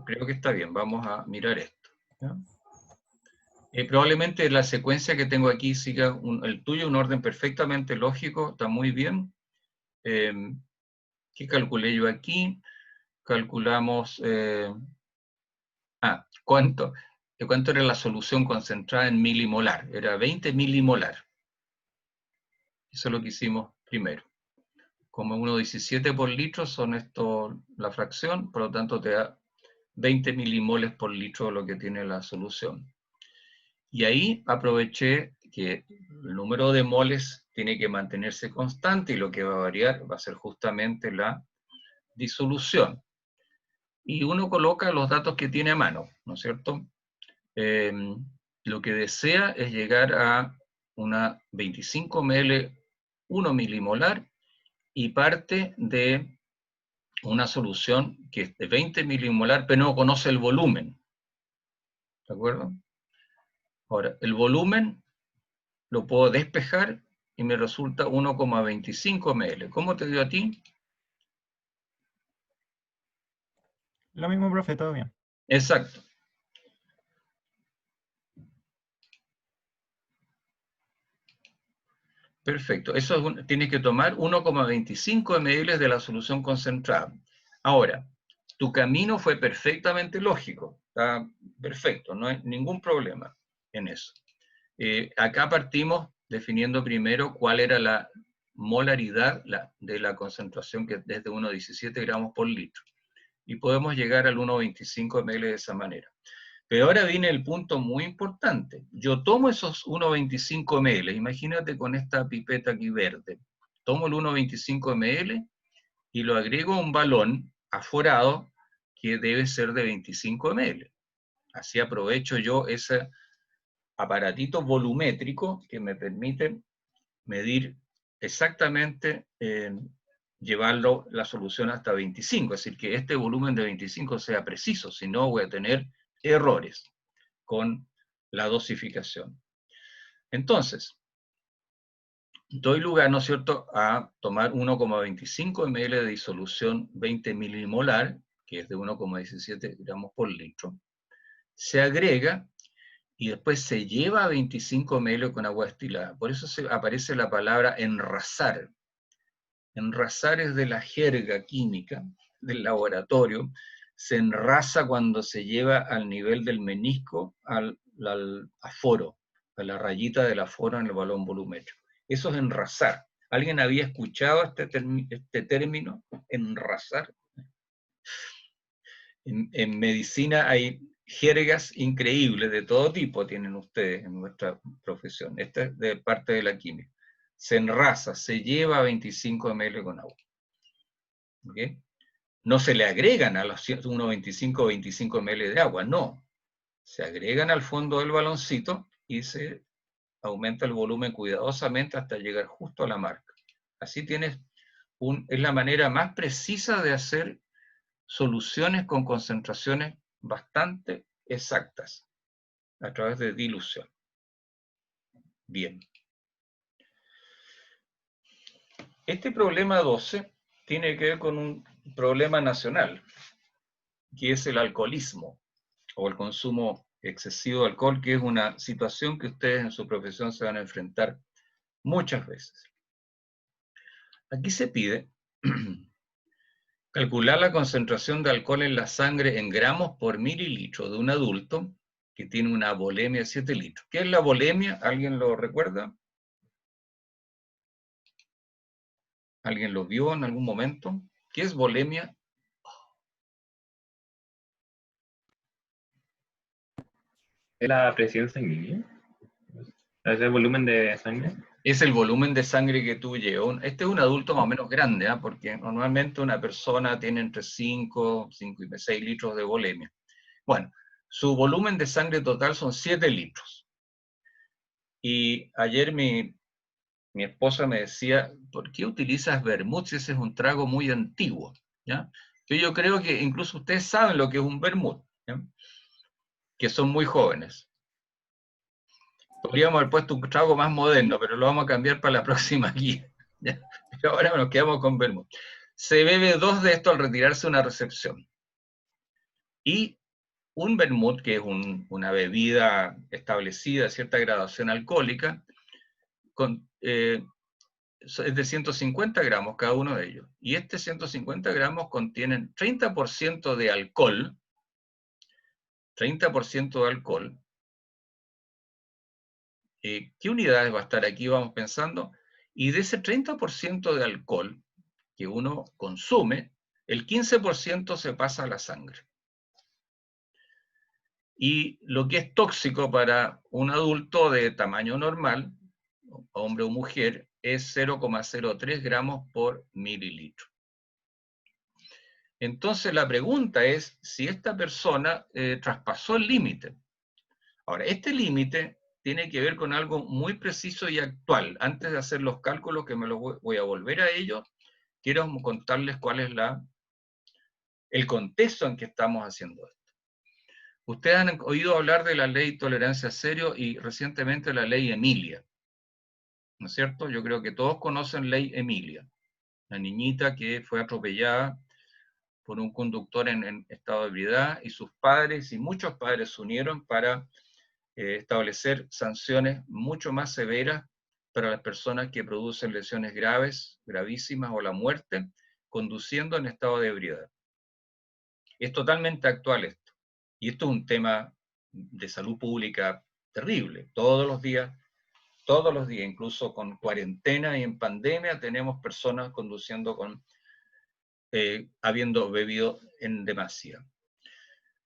creo que está bien, vamos a mirar esto. ¿Ya? Probablemente la secuencia que tengo aquí siga el tuyo, un orden perfectamente lógico, está muy bien. ¿Qué calculé yo aquí? Calculamos, ¿cuánto era la solución concentrada en milimolar? Era 20 milimolar. Eso es lo que hicimos primero. Como 1,17 por litro son esto la fracción, por lo tanto te da 20 milimoles por litro lo que tiene la solución. Y ahí aproveché que el número de moles tiene que mantenerse constante y lo que va a variar va a ser justamente la disolución. Y uno coloca los datos que tiene a mano, ¿no es cierto? Lo que desea es llegar a una 25 ml, 1 milimolar, y parte de una solución que es de 20 milimolar, pero no conoce el volumen. ¿De acuerdo? Ahora, el volumen lo puedo despejar y me resulta 1,25 ml. ¿Cómo te dio a ti? Lo mismo, profe, todo bien. Exacto. Perfecto. Eso tienes que tomar 1,25 ml de la solución concentrada. Ahora, tu camino fue perfectamente lógico. Está perfecto, no hay ningún problema en eso. Acá partimos definiendo primero cuál era la molaridad de la concentración, que es desde 1,17 gramos por litro. Y podemos llegar al 1,25 ml de esa manera. Pero ahora viene el punto muy importante. Yo tomo esos 1,25 ml, imagínate con esta pipeta aquí verde. Tomo el 1,25 ml y lo agrego a un balón aforado que debe ser de 25 ml. Así aprovecho yo ese aparatito volumétrico que me permite medir exactamente, llevarlo la solución hasta 25, es decir, que este volumen de 25 sea preciso, si no voy a tener errores con la dosificación. Entonces, doy lugar, ¿no es cierto?, a tomar 1,25 ml de disolución 20 milimolar, que es de 1,17 gramos por litro, se agrega y después se lleva a 25 ml con agua destilada. Por eso aparece la palabra enrasar. Enrasar es de la jerga química del laboratorio. Se enrasa cuando se lleva al nivel del menisco al aforo, a la rayita del aforo en el balón volumétrico. Eso es enrasar. ¿Alguien había escuchado este término? Enrasar. En medicina hay jergas increíbles de todo tipo, tienen ustedes en nuestra profesión. Esta es de parte de la química. Se enrasa, se lleva a 25 ml con agua. ¿Okay? No se le agregan a los 1,25 o 25 ml de agua, no. Se agregan al fondo del baloncito y se aumenta el volumen cuidadosamente hasta llegar justo a la marca. Así tienes es la manera más precisa de hacer soluciones con concentraciones bastante exactas a través de dilución. Bien. Este problema 12 tiene que ver con un problema nacional, que es el alcoholismo o el consumo excesivo de alcohol, que es una situación que ustedes en su profesión se van a enfrentar muchas veces. Aquí se pide calcular la concentración de alcohol en la sangre en gramos por mililitro de un adulto que tiene una volemia de 7 litros. ¿Qué es la volemia? ¿Alguien lo recuerda? ¿Alguien lo vio en algún momento? ¿Qué es volemia? ¿Es la presión sanguínea? ¿Es el volumen de sangre? Es el volumen de sangre que tú llevas. Este es un adulto más o menos grande, ¿eh? Porque normalmente una persona tiene entre 5 y 6 litros de volemia. Bueno, su volumen de sangre total son 7 litros. Y ayer mi esposa me decía, ¿por qué utilizas vermut si ese es un trago muy antiguo? ¿Ya? Yo creo que incluso ustedes saben lo que es un vermut, ¿ya? Que son muy jóvenes. Podríamos haber puesto un trago más moderno, pero lo vamos a cambiar para la próxima guía. ¿Ya? Pero ahora nos quedamos con vermut. Se bebe 2 de esto al retirarse una recepción. Y un vermut, que es una bebida establecida, cierta graduación alcohólica, es de 150 gramos cada uno de ellos. Y este 150 gramos contienen 30% de alcohol, 30% de alcohol. ¿Qué unidades va a estar aquí? Vamos pensando. Y de ese 30% de alcohol que uno consume, el 15% se pasa a la sangre. Y lo que es tóxico para un adulto de tamaño normal, hombre o mujer, es 0,03 gramos por mililitro. Entonces la pregunta es si esta persona traspasó el límite. Ahora, este límite tiene que ver con algo muy preciso y actual. Antes de hacer los cálculos, que me los voy a volver a ellos, quiero contarles cuál es el contexto en que estamos haciendo esto. Ustedes han oído hablar de la ley Tolerancia Cero y recientemente la ley Emilia, ¿no es cierto? Yo creo que todos conocen ley Emilia, la niñita que fue atropellada por un conductor en estado de ebriedad, y sus padres y muchos padres se unieron para establecer sanciones mucho más severas para las personas que producen lesiones graves, gravísimas o la muerte, conduciendo en estado de ebriedad. Es totalmente actual esto. Y esto es un tema de salud pública terrible. Todos los días, incluso con cuarentena y en pandemia, tenemos personas conduciendo habiendo bebido en demasía.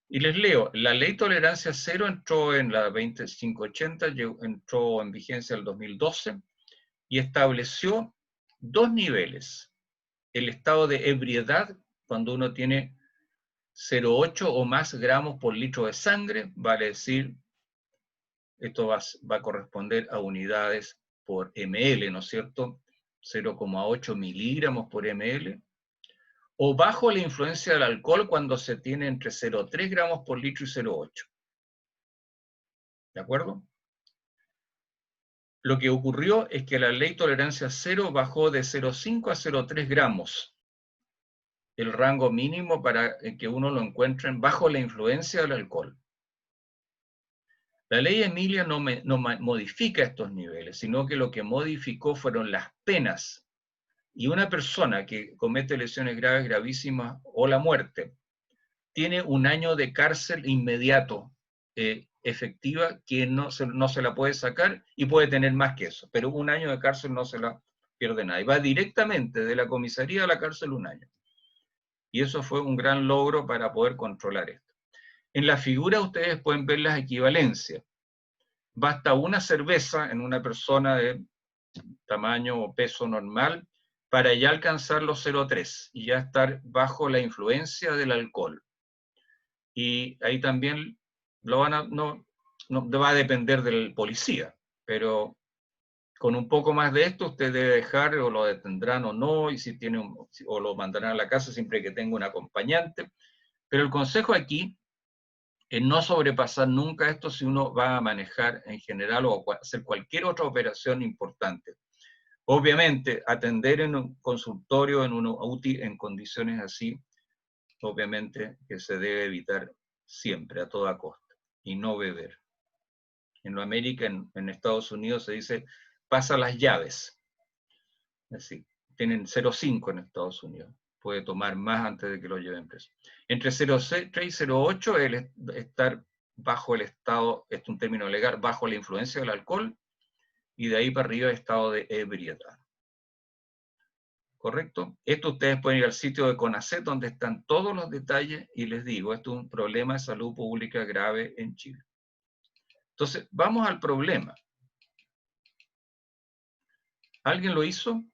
Y les leo, la ley Tolerancia Cero entró en la 2580, entró en vigencia el 2012 y estableció dos niveles. El estado de ebriedad, cuando uno tiene 0,8 o más gramos por litro de sangre, vale decir, esto va a corresponder a unidades por ml, ¿no es cierto? 0,8 miligramos por ml. O bajo la influencia del alcohol cuando se tiene entre 0,3 gramos por litro y 0,8. ¿De acuerdo? Lo que ocurrió es que la ley Tolerancia Cero bajó de 0,5 a 0,3 gramos. El rango mínimo para que uno lo encuentre bajo la influencia del alcohol. La ley Emilia no modifica estos niveles, sino que lo que modificó fueron las penas. Y una persona que comete lesiones graves, gravísimas o la muerte, tiene 1 año de cárcel inmediato, efectiva, que no se la puede sacar y puede tener más que eso, pero 1 año de cárcel no se la pierde nadie. Va directamente de la comisaría a la cárcel 1 año. Y eso fue un gran logro para poder controlar esto. En la figura ustedes pueden ver las equivalencias. Basta una cerveza en una persona de tamaño o peso normal para ya alcanzar los 0,3 y ya estar bajo la influencia del alcohol. Y ahí también no va a depender del policía, pero con un poco más de esto usted debe dejar, o lo detendrán o no, y si tiene o lo mandarán a la casa siempre que tenga un acompañante. Pero el consejo aquí es no sobrepasar nunca esto si uno va a manejar en general o hacer cualquier otra operación importante. Obviamente, atender en un consultorio, en un UTI, en condiciones así, obviamente que se debe evitar siempre, a toda costa, y no beber. En América, en Estados Unidos se dice, pasa las llaves. Es decir, tienen 0,5 en Estados Unidos. Puede tomar más antes de que lo lleven preso. Entre 0,3 y 0,8 es estar bajo el estado, es un término legal, bajo la influencia del alcohol, y de ahí para arriba estado de ebriedad. ¿Correcto? Esto ustedes pueden ir al sitio de CONACET donde están todos los detalles y les digo, esto es un problema de salud pública grave en Chile. Entonces, vamos al problema. ¿Alguien lo hizo?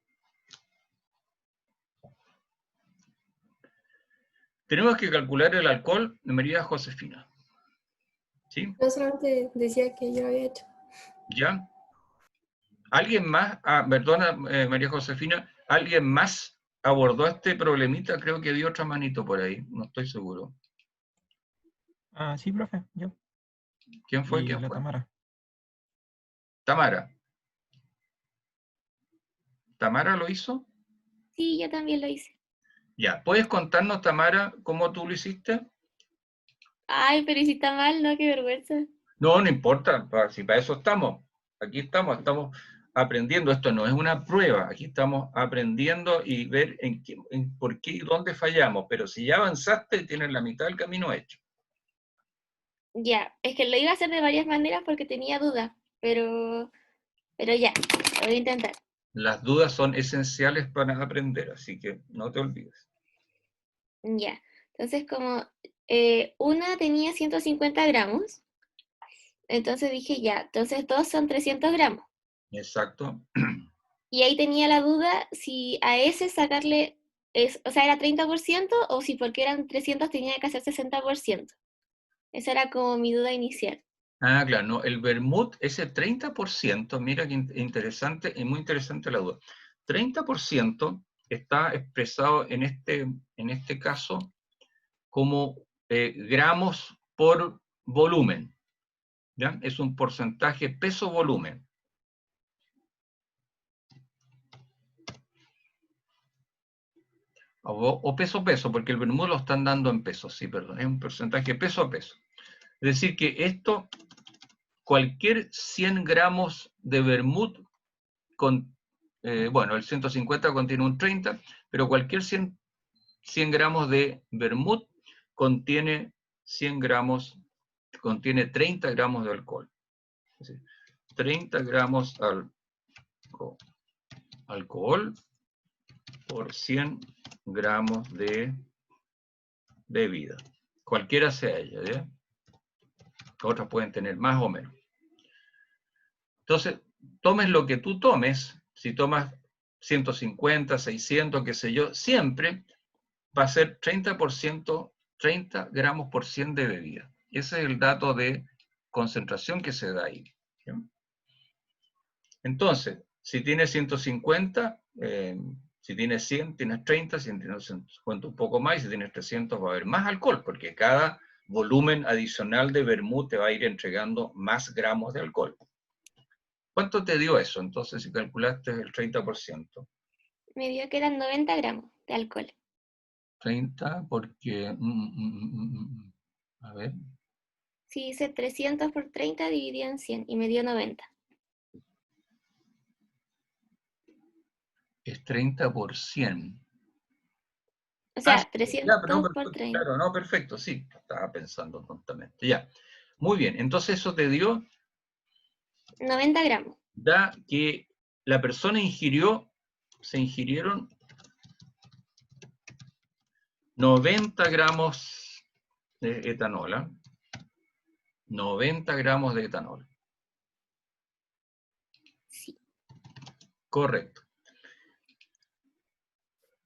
Tenemos que calcular el alcohol de María Josefina. ¿Sí? No, solamente decía que yo lo había hecho. ¿Ya? ¿Alguien más? Perdona, María Josefina, ¿alguien más abordó este problemita? Creo que vi otra manito por ahí, no estoy seguro. Sí, profe, yo. ¿Quién fue? Y ¿Quién la fue? Tamara. Tamara. ¿Tamara lo hizo? Sí, yo también lo hice. Ya, ¿puedes contarnos, Tamara, cómo tú lo hiciste? Ay, pero ¿y si está mal? No, qué vergüenza. No, no importa, si para eso estamos. Aquí estamos aprendiendo. Esto no es una prueba, aquí estamos aprendiendo y ver por qué y dónde fallamos. Pero si ya avanzaste, tienes la mitad del camino hecho. Ya, es que lo iba a hacer de varias maneras porque tenía dudas, pero ya, lo voy a intentar. Las dudas son esenciales para aprender, así que no te olvides. Ya, entonces como una tenía 150 gramos, entonces dije ya, entonces dos son 300 gramos. Exacto. Y ahí tenía la duda si a ese sacarle, o sea, era 30% o si porque eran 300 tenía que hacer 60%. Esa era como mi duda inicial. Ah, claro, no, el vermut, ese 30%, mira qué interesante, y muy interesante la duda. 30% está expresado en este caso como gramos por volumen, ¿ya? Es un porcentaje peso-volumen. O peso-peso, porque el vermut lo están dando en pesos, sí, perdón, es un porcentaje peso a peso. Es decir, que esto, cualquier 100 gramos de vermut, bueno, el 150 contiene un 30, pero cualquier 100 gramos de vermut contiene 30 gramos de alcohol. Es decir, 30 gramos alcohol por 100 gramos de bebida. Cualquiera sea ella, ¿ya? Otras pueden tener más o menos. Entonces, tomes lo que tú tomes, si tomas 150, 600, qué sé yo, siempre va a ser 30%, 30 gramos por 100 de bebida. Ese es el dato de concentración que se da ahí. ¿Sí? Entonces, si tienes 150, si tienes 100, tienes 30, si tienes 150 un poco más, y si tienes 300 va a haber más alcohol, porque cada volumen adicional de vermut te va a ir entregando más gramos de alcohol. ¿Cuánto te dio eso? Entonces, si calculaste el 30%. Me dio que eran 90 gramos de alcohol. 30 porque... a ver. Si hice 300 por 30 dividí en 100 y me dio 90. Es 30 por 100. O sea, Sí, 300 ya, pero no, por 30. claro, no, perfecto, sí. Estaba pensando tontamente. Ya. Muy bien, entonces eso te dio, 90 gramos. da que la persona se ingirieron 90 gramos de etanol. ¿Eh? 90 gramos de etanol. Sí. Correcto.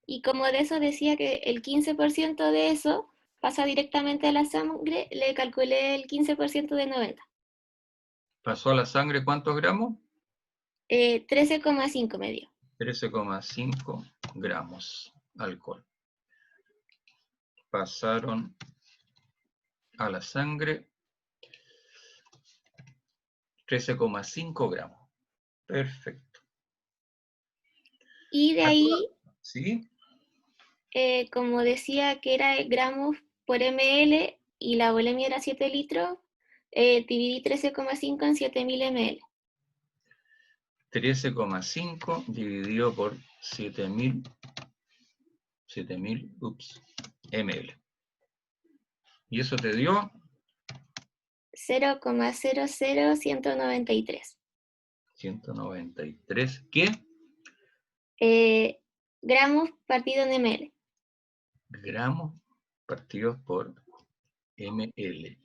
Y como de eso decía que el 15% de eso pasa directamente a la sangre, le calculé el 15% de 90. ¿Pasó a la sangre cuántos gramos? 13,5 me dio. 13,5 gramos alcohol. Pasaron a la sangre 13,5 gramos. Perfecto. Y de ahí, ¿Sí? como decía que era gramos por ml y la volemia era 7 litros, dividí 13,5 en 7.000 ml. 13,5 dividido por 7.000 ml. ¿Y eso te dio? 0,00193. 193. ¿Qué? Gramos partido en ml. Gramos partidos por ml.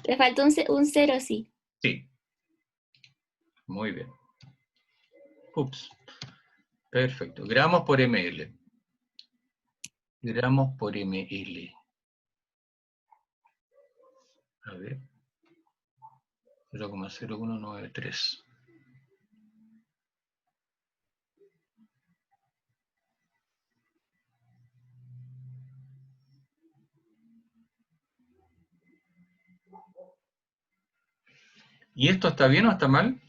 Le faltó un 0, sí. Sí. Muy bien. Ups. Perfecto. Gramos por ml. Gramos por ml. A ver. 0,0193. ¿Y esto está bien o está mal?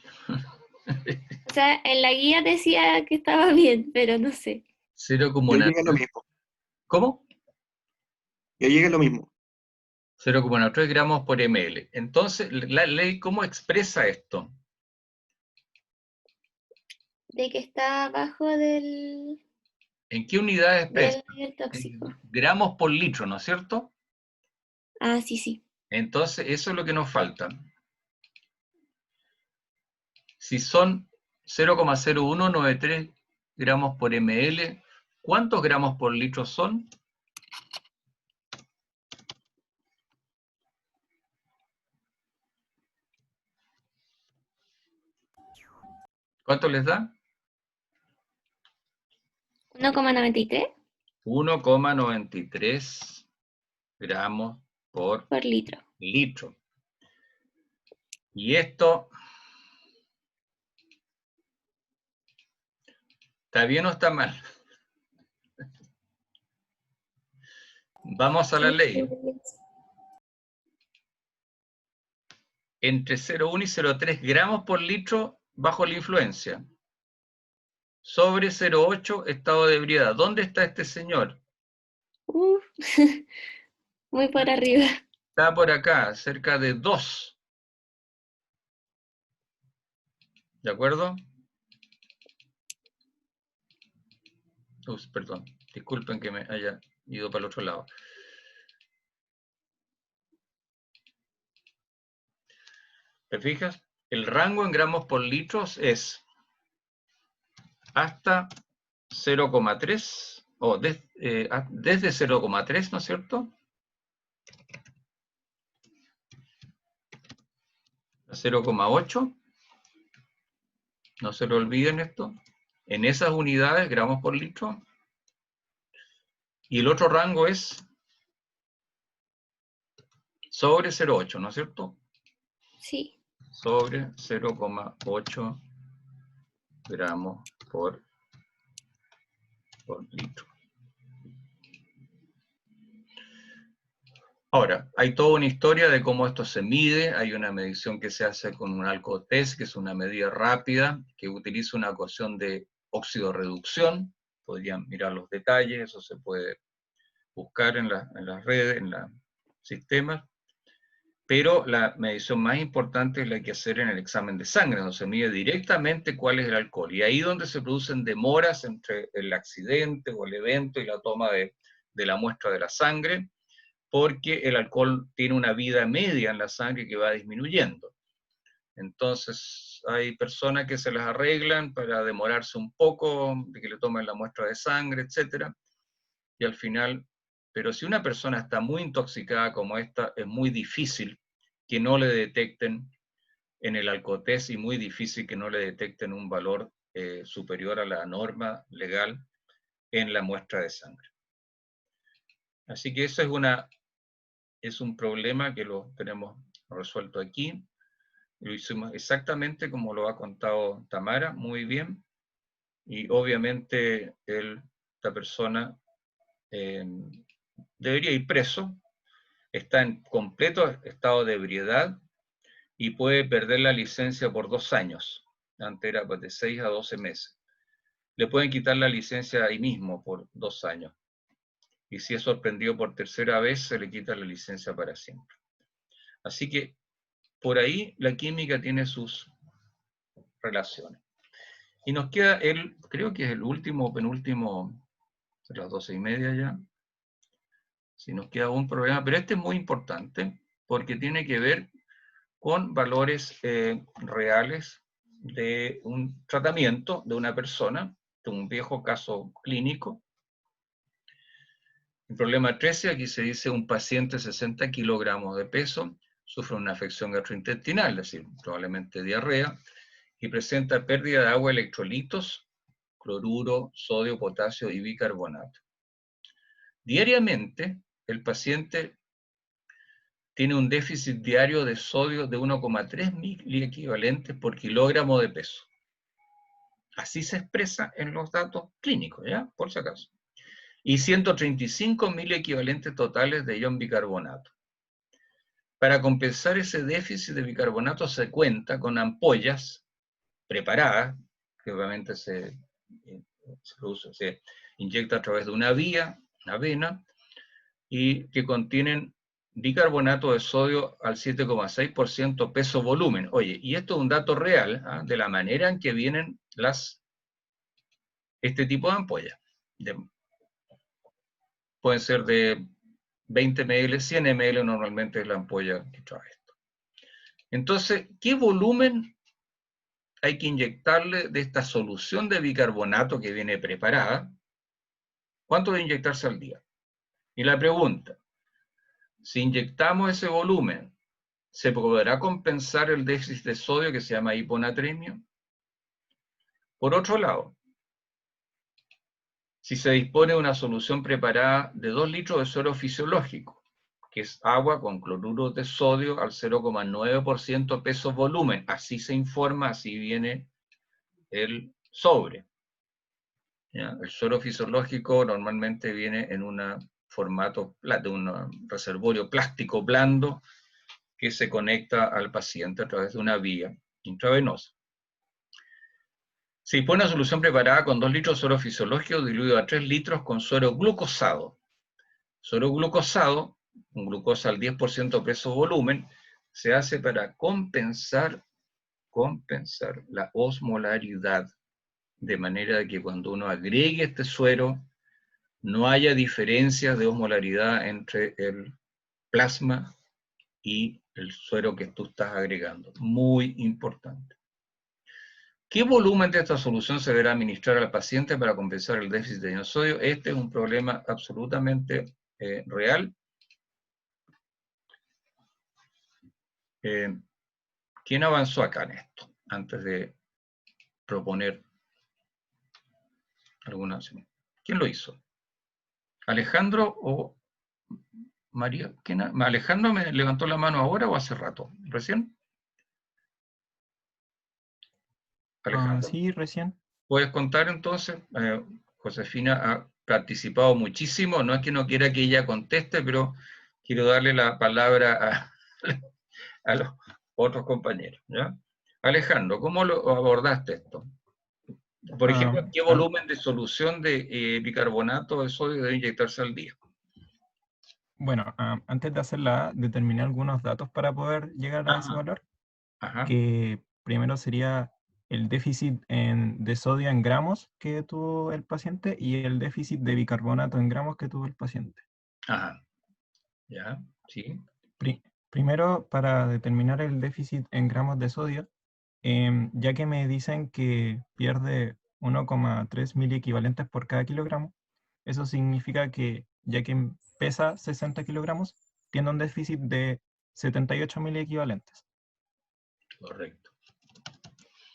O sea, en la guía decía que estaba bien, pero no sé. 0, Yo llegué a lo mismo. ¿Cómo? Yo llegué a lo mismo. 0,3 gramos por ml. Entonces, la ley, ¿cómo expresa esto? De que está abajo del ¿En qué unidades pesa? nivel tóxico. Gramos por litro, ¿no es cierto? Ah, sí, sí. Entonces, eso es lo que nos falta. Si son 0,0193 gramos por ml, ¿cuántos gramos por litro son? ¿Cuánto les da? 1,93 1,93 gramos por por litro. litro. Y esto, ¿está bien o está mal? Vamos a la ley. Entre 0,1 y 0,3 gramos por litro bajo la influencia. Sobre 0,8 estado de ebriedad. ¿Dónde está este señor? Muy por arriba. Está por acá, cerca de 2. ¿De acuerdo? Perdón, disculpen que me haya ido para el otro lado. ¿Te fijas? El rango en gramos por litros es hasta 0,3, o desde 0,3, ¿no es cierto? A 0,8. No se lo olviden esto. En esas unidades, gramos por litro. Y el otro rango es sobre 0,8, ¿no es cierto? Sí. Sobre 0,8 gramos por litro. Ahora, hay toda una historia de cómo esto se mide. Hay una medición que se hace con un alcotest, que es una medida rápida, que utiliza una ecuación de óxido-reducción. Podrían mirar los detalles, eso se puede buscar en las redes, en los sistemas. Pero la medición más importante es la que hay que hacer en el examen de sangre, donde se mide directamente cuál es el alcohol. Y ahí donde se producen demoras entre el accidente o el evento y la toma de la muestra de la sangre, porque el alcohol tiene una vida media en la sangre que va disminuyendo. Entonces, hay personas que se las arreglan para demorarse un poco, de que le tomen la muestra de sangre, etc. Y al final, pero si una persona está muy intoxicada como esta, es muy difícil que no le detecten en el alcotest y muy difícil que no le detecten un valor superior a la norma legal en la muestra de sangre. Así que eso es un problema que lo tenemos resuelto aquí. Lo hicimos exactamente como lo ha contado Tamara, muy bien. Y obviamente esta persona debería ir preso, está en completo estado de ebriedad y puede perder la licencia por 2 años. Antes era pues, de 6 a 12 meses. Le pueden quitar la licencia ahí mismo por 2 años. Y si es sorprendido por tercera vez, se le quita la licencia para siempre. Así que por ahí la química tiene sus relaciones. Y nos queda creo que es el último, penúltimo, a las 12:30 ya. Si nos queda un problema, pero este es muy importante porque tiene que ver con valores reales de un tratamiento de una persona, de un viejo caso clínico. El problema 13, aquí se dice un paciente 60 kilogramos de peso, sufre una afección gastrointestinal, es decir, probablemente diarrea, y presenta pérdida de agua, electrolitos, cloruro, sodio, potasio y bicarbonato. Diariamente, el paciente tiene un déficit diario de sodio de 1,3 miliequivalentes por kilogramo de peso. Así se expresa en los datos clínicos, ¿ya? Por si acaso. Y 135 miliequivalentes totales de ion bicarbonato. Para compensar ese déficit de bicarbonato se cuenta con ampollas preparadas, que obviamente se inyecta a través de una vía, una vena, y que contienen bicarbonato de sodio al 7,6% peso-volumen. Oye, y esto es un dato real, ¿ah? De la manera en que vienen este tipo de ampollas. Pueden ser de 20 ml, 100 ml normalmente es la ampolla que trae esto. Entonces, ¿qué volumen hay que inyectarle de esta solución de bicarbonato que viene preparada? ¿Cuánto debe inyectarse al día? Y la pregunta, si inyectamos ese volumen, ¿se podrá compensar el déficit de sodio que se llama hiponatremia? Por otro lado, si se dispone de una solución preparada de 2 litros de suero fisiológico, que es agua con cloruro de sodio al 0,9% peso-volumen, así se informa, así viene el sobre. ¿Ya? El suero fisiológico normalmente viene en un formato de un reservorio plástico blando que se conecta al paciente a través de una vía intravenosa. Se dispone una solución preparada con 2 litros de suero fisiológico diluido a 3 litros con suero glucosado. Suero glucosado, con glucosa al 10% peso-volumen, se hace para compensar la osmolaridad, de manera que cuando uno agregue este suero, no haya diferencias de osmolaridad entre el plasma y el suero que tú estás agregando. Muy importante. ¿Qué volumen de esta solución se deberá administrar al paciente para compensar el déficit de ion sodio? Este es un problema absolutamente real. ¿Quién avanzó acá en esto? Antes de proponer alguna acción. ¿Quién lo hizo? ¿Alejandro o María? ¿Alejandro me levantó la mano ahora o hace rato? ¿Recién? Alejandro. Sí, recién. ¿Puedes contar entonces? Josefina ha participado muchísimo. No es que no quiera que ella conteste, pero quiero darle la palabra a los otros compañeros. ¿Ya? Alejandro, ¿cómo lo abordaste esto? Por ejemplo, ¿qué volumen de solución de bicarbonato de sodio debe inyectarse al día? Bueno, antes de hacerla, determiné algunos datos para poder llegar a ese valor, Ajá. que primero sería el déficit de sodio en gramos que tuvo el paciente y el déficit de bicarbonato en gramos que tuvo el paciente. Ajá. Ya, sí. Primero, para determinar el déficit en gramos de sodio, ya que me dicen que pierde 1,3 miliequivalentes por cada kilogramo, eso significa que, ya que pesa 60 kilogramos, tiene un déficit de 78 miliequivalentes. Correcto.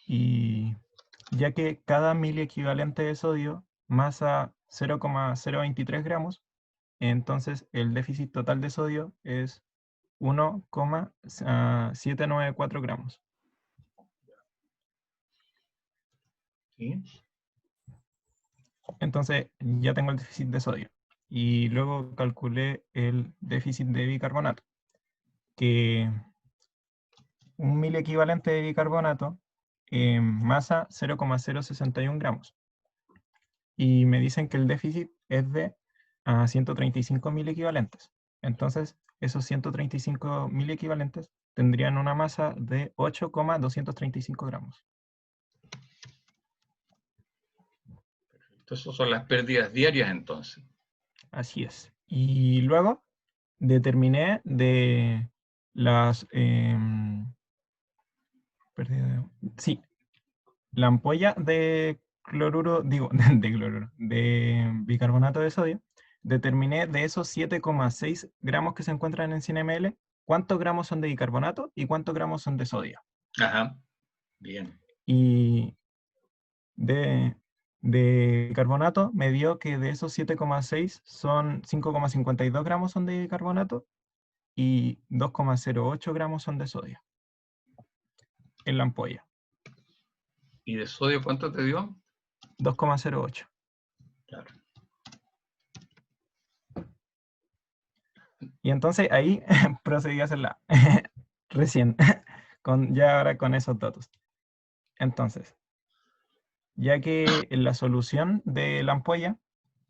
Y ya que cada miliequivalente de sodio masa 0,023 gramos, entonces el déficit total de sodio es 1,794 gramos. ¿Sí? Entonces ya tengo el déficit de sodio. Y luego calculé el déficit de bicarbonato, que un miliequivalente de bicarbonato masa 0,061 gramos. Y me dicen que el déficit es de 135 miliequivalentes. Entonces, esos 135 miliequivalentes tendrían una masa de 8,235 gramos. Esas son las pérdidas diarias entonces. Así es. Y luego determiné de las... sí, la ampolla de cloruro, digo, de cloruro, de bicarbonato de sodio, determiné de esos 7,6 gramos que se encuentran en 100 ml, cuántos gramos son de bicarbonato y cuántos gramos son de sodio. Ajá, bien. Y de bicarbonato me dio que de esos 7,6 son 5,52 gramos son de bicarbonato y 2,08 gramos son de sodio en la ampolla. ¿Y de sodio cuánto te dio? 2,08. Claro. Y entonces ahí procedí a hacerla recién, ya ahora con esos datos. Entonces, ya que la solución de la ampolla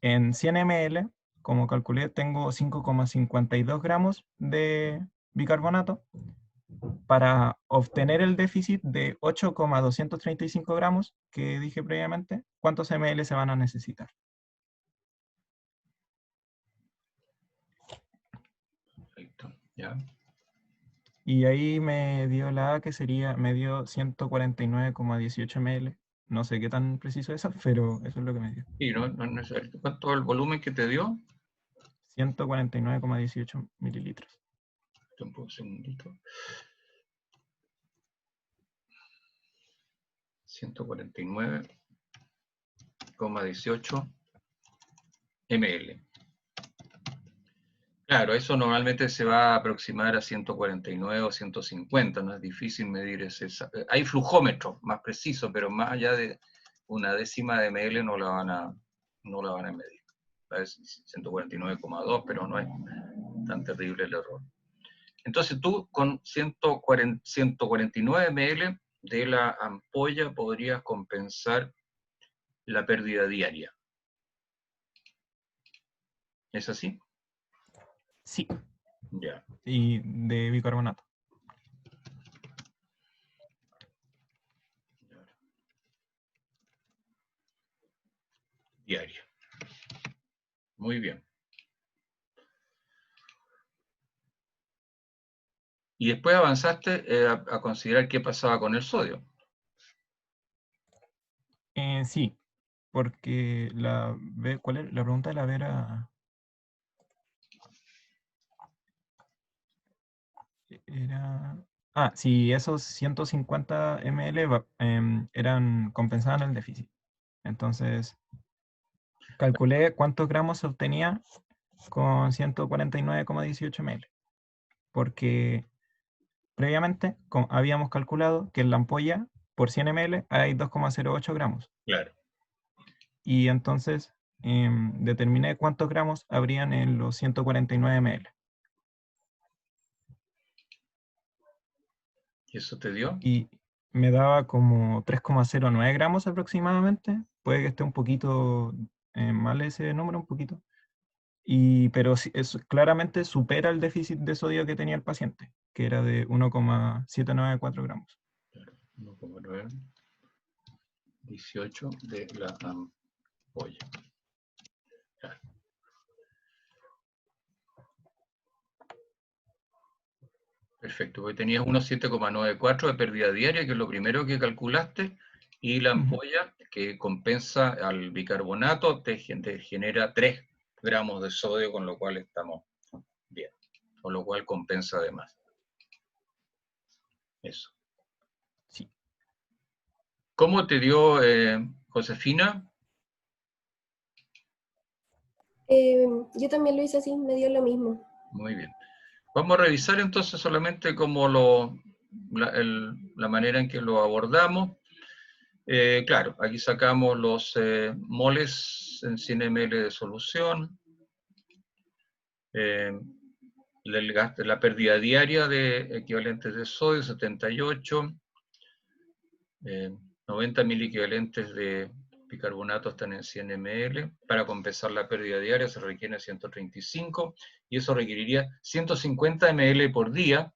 en 100 ml como calculé, tengo 5,52 gramos de bicarbonato. Para obtener el déficit de 8,235 gramos que dije previamente, ¿cuántos ml se van a necesitar? Perfecto, ya. Y ahí me dio la A, que sería, me dio 149,18 ml. No sé qué tan preciso es eso, pero eso es lo que me dio. Y no es necesario. ¿Cuánto es el volumen que te dio? 149,18 mililitros. Un segundito. 149,18 ml. Claro, eso normalmente se va a aproximar a 149 o 150, no es difícil medir ese. Hay flujómetros más precisos, pero más allá de una décima de ml no la van a medir. Es 149,2, pero no es tan terrible el error. Entonces tú con 149 ml de la ampolla podrías compensar la pérdida diaria. ¿Es así? Sí, Ya. y de bicarbonato. Diaria. Muy bien. Y después avanzaste a considerar qué pasaba con el sodio. Sí, porque ¿cuál es? La pregunta de la Vera era... Ah, si esos 150 ml compensaban el déficit. Entonces, calculé cuántos gramos se obtenía con 149,18 ml. Porque previamente habíamos calculado que en la ampolla, por 100 ml, hay 2,08 gramos. Claro. Y entonces determiné cuántos gramos habrían en los 149 ml. ¿Y eso te dio? Y me daba como 3,09 gramos aproximadamente. Puede que esté un poquito mal ese número, un poquito. Pero sí, claramente supera el déficit de sodio que tenía el paciente, que era de 1,794 gramos. 1,9, 18 de la ampolla. Claro. Perfecto, porque tenías unos 7,94 de pérdida diaria, que es lo primero que calculaste, y la ampolla, que compensa al bicarbonato, te genera 3 gramos de sodio, con lo cual estamos bien, con lo cual compensa además. Eso. Sí. ¿Cómo te dio, Josefina? Yo también lo hice así, me dio lo mismo. Muy bien. Vamos a revisar entonces solamente como la manera en que lo abordamos. Claro, aquí sacamos los moles en 100 ml de solución, la pérdida diaria de equivalentes de sodio, 78, 90 mil equivalentes de bicarbonato están en 100 ml. Para compensar la pérdida diaria se requiere 135, y eso requeriría 150 ml por día,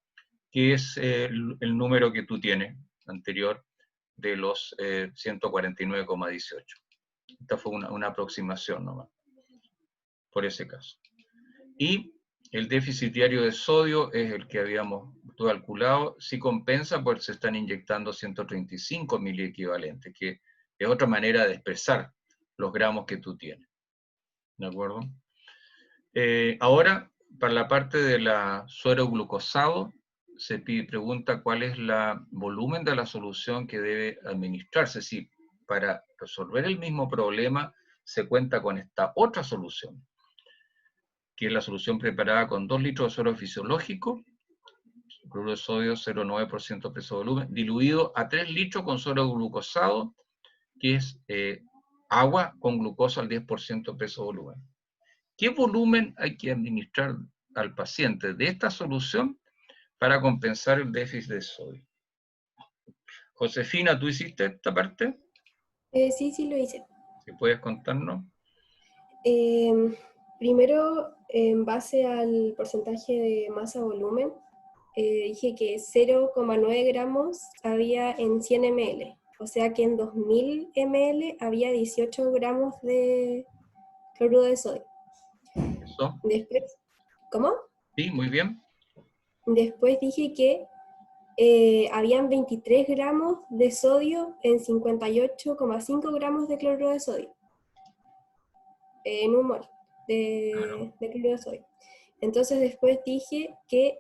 que es el número que tú tienes anterior de los 149,18. Esta fue una aproximación nomás, por ese caso. Y el déficit diario de sodio es el que habíamos calculado. Si compensa, pues se están inyectando 135 miliequivalentes, que es otra manera de expresar los gramos que tú tienes. ¿De acuerdo? Ahora, para la parte de la suero glucosado, se pregunta cuál es el volumen de la solución que debe administrarse. Si para resolver el mismo problema se cuenta con esta otra solución, que es la solución preparada con 2 litros de suero fisiológico, cloruro de sodio 0,9% peso volumen, diluido a 3 litros con suero glucosado, que es agua con glucosa al 10% peso volumen. ¿Qué volumen hay que administrar al paciente de esta solución para compensar el déficit de sodio? Josefina, ¿tú hiciste esta parte? Sí, sí lo hice. ¿Si puedes contarnos? primero, en base al porcentaje de masa-volumen, dije que 0,9 gramos había en 100 ml. O sea que en 2000 ml había 18 gramos de cloruro de sodio. Eso. Después, ¿cómo? Sí, muy bien. Después dije que habían 23 gramos de sodio en 58,5 gramos de cloruro de sodio. En un mol de cloruro de sodio. Entonces después dije que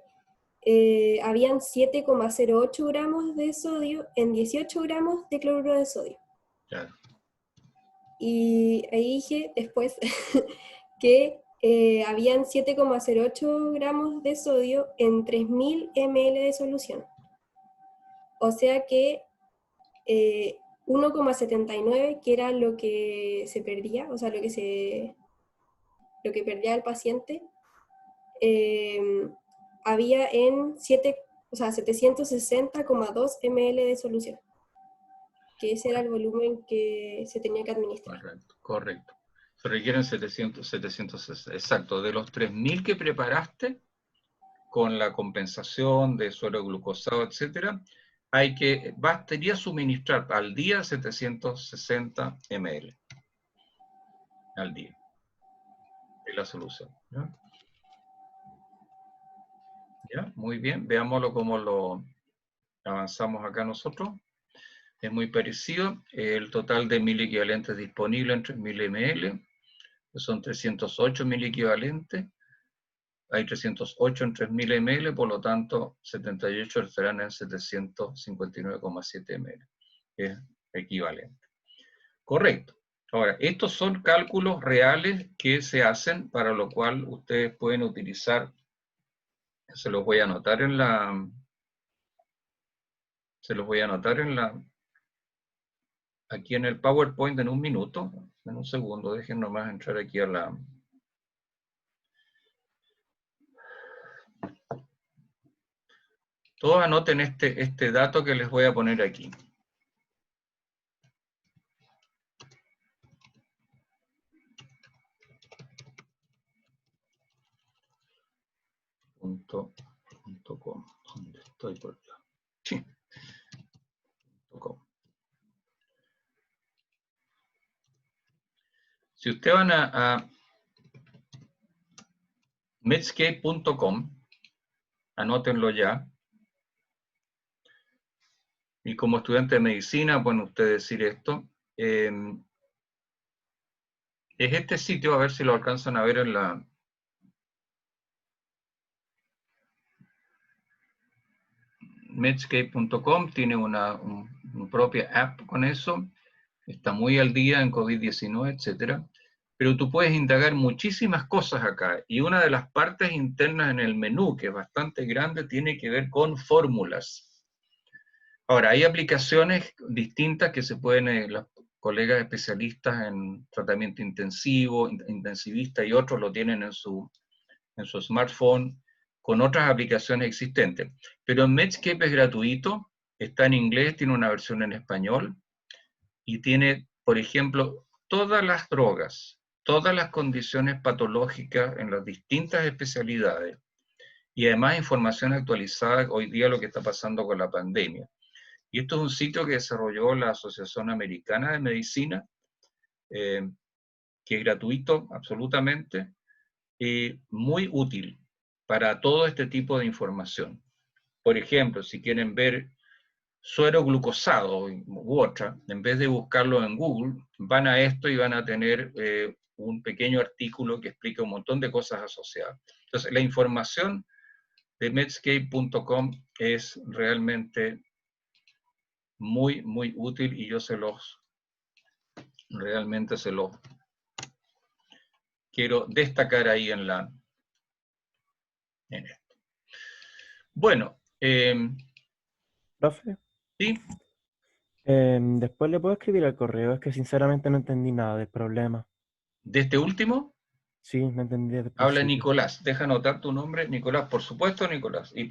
habían 7,08 gramos de sodio en 18 gramos de cloruro de sodio. Claro. Y ahí dije después que habían 7,08 gramos de sodio en 3000 ml de solución. O sea que 1,79, que era lo que se perdía, o sea, lo que perdía el paciente, había en 760,2 ml de solución, que ese era el volumen que se tenía que administrar. Correcto, correcto. Se requieren 760, exacto. De los 3000 que preparaste, con la compensación de suero glucosado, etcétera, bastaría suministrar al día 760 ml al día de la solución. ¿Ya? ¿Ya? Muy bien, veámoslo cómo lo avanzamos acá nosotros. Es muy parecido. El total de mil equivalentes disponibles en 3000 ml, que son 308 mil equivalentes. Hay 308 en 3000 ml, por lo tanto 78 estarán en 759,7 ml. Es equivalente. Correcto. Ahora, estos son cálculos reales que se hacen, para lo cual ustedes pueden utilizar, se los voy a anotar en la, aquí en el PowerPoint en un minuto, en un segundo, dejen nomás entrar aquí a la... Todos anoten este dato que les voy a poner aquí. .com. ¿Dónde estoy por acá? Sí. .com. Si ustedes van a medscape.com, anótenlo ya. Y como estudiante de medicina, pueden ustedes decir esto. Es este sitio, a ver si lo alcanzan a ver en la... Medscape.com tiene una propia app con eso. Está muy al día en COVID-19, etcétera. Pero tú puedes indagar muchísimas cosas acá. Y una de las partes internas en el menú, que es bastante grande, tiene que ver con fórmulas. Ahora, hay aplicaciones distintas que se pueden, los colegas especialistas en tratamiento intensivo, intensivista y otros lo tienen en su smartphone, con otras aplicaciones existentes. Pero Medscape es gratuito, está en inglés, tiene una versión en español, y tiene, por ejemplo, todas las drogas, todas las condiciones patológicas en las distintas especialidades, y además información actualizada hoy día lo que está pasando con la pandemia. Y esto es un sitio que desarrolló la Asociación Americana de Medicina, que es gratuito absolutamente, y muy útil para todo este tipo de información. Por ejemplo, si quieren ver suero glucosado u otra, en vez de buscarlo en Google, van a esto y van a tener un pequeño artículo que explica un montón de cosas asociadas. Entonces, la información de medscape.com es realmente muy, muy útil, y yo realmente se los quiero destacar ahí en esto. Bueno, Profe, sí, después le puedo escribir al correo, es que sinceramente no entendí nada del problema. de este último, Sí, no entendí desde el habla principio. Nicolás. Deja anotar tu nombre, Nicolás, por supuesto, Nicolás. Y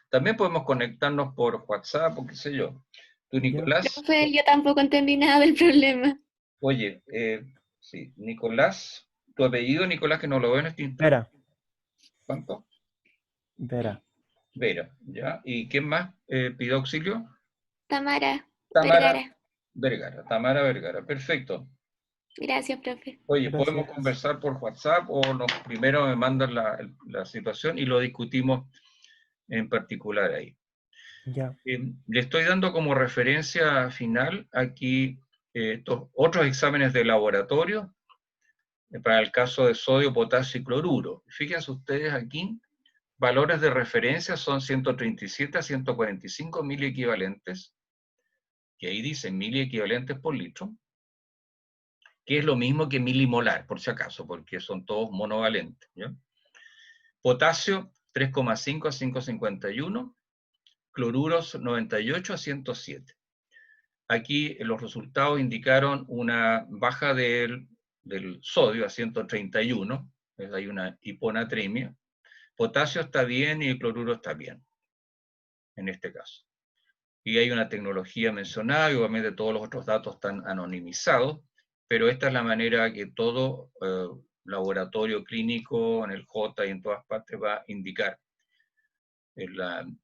también podemos conectarnos por WhatsApp o qué sé yo. Tú, Nicolás, Profe, yo tampoco entendí nada del problema. oye, sí, Nicolás, tu apellido, Nicolás, que no lo veo en este instante. Vera, ¿Cuánto? Vera. Vera, ¿ya? ¿Y quién más pidió auxilio? Tamara Tamara Vergara. Vergara, Tamara Vergara, perfecto. Gracias, profe. Oye, Gracias. podemos conversar por WhatsApp o primero me mandan la situación y lo discutimos en particular ahí. Ya. Le estoy dando como referencia final aquí estos otros exámenes de laboratorio para el caso de sodio, potasio y cloruro. Fíjense ustedes aquí, valores de referencia son 137 a 145 miliequivalentes, y ahí dice miliequivalentes por litro, que es lo mismo que milimolar, por si acaso, porque son todos monovalentes, ¿ya? Potasio, 3,5 a 5,51, cloruros, 98 a 107. Aquí los resultados indicaron una baja del sodio a 131, hay una hiponatremia. Potasio está bien y el cloruro está bien, en este caso. Y hay una tecnología mencionada, y obviamente todos los otros datos están anonimizados, pero esta es la manera que todo laboratorio clínico en el J y en todas partes va a indicar, van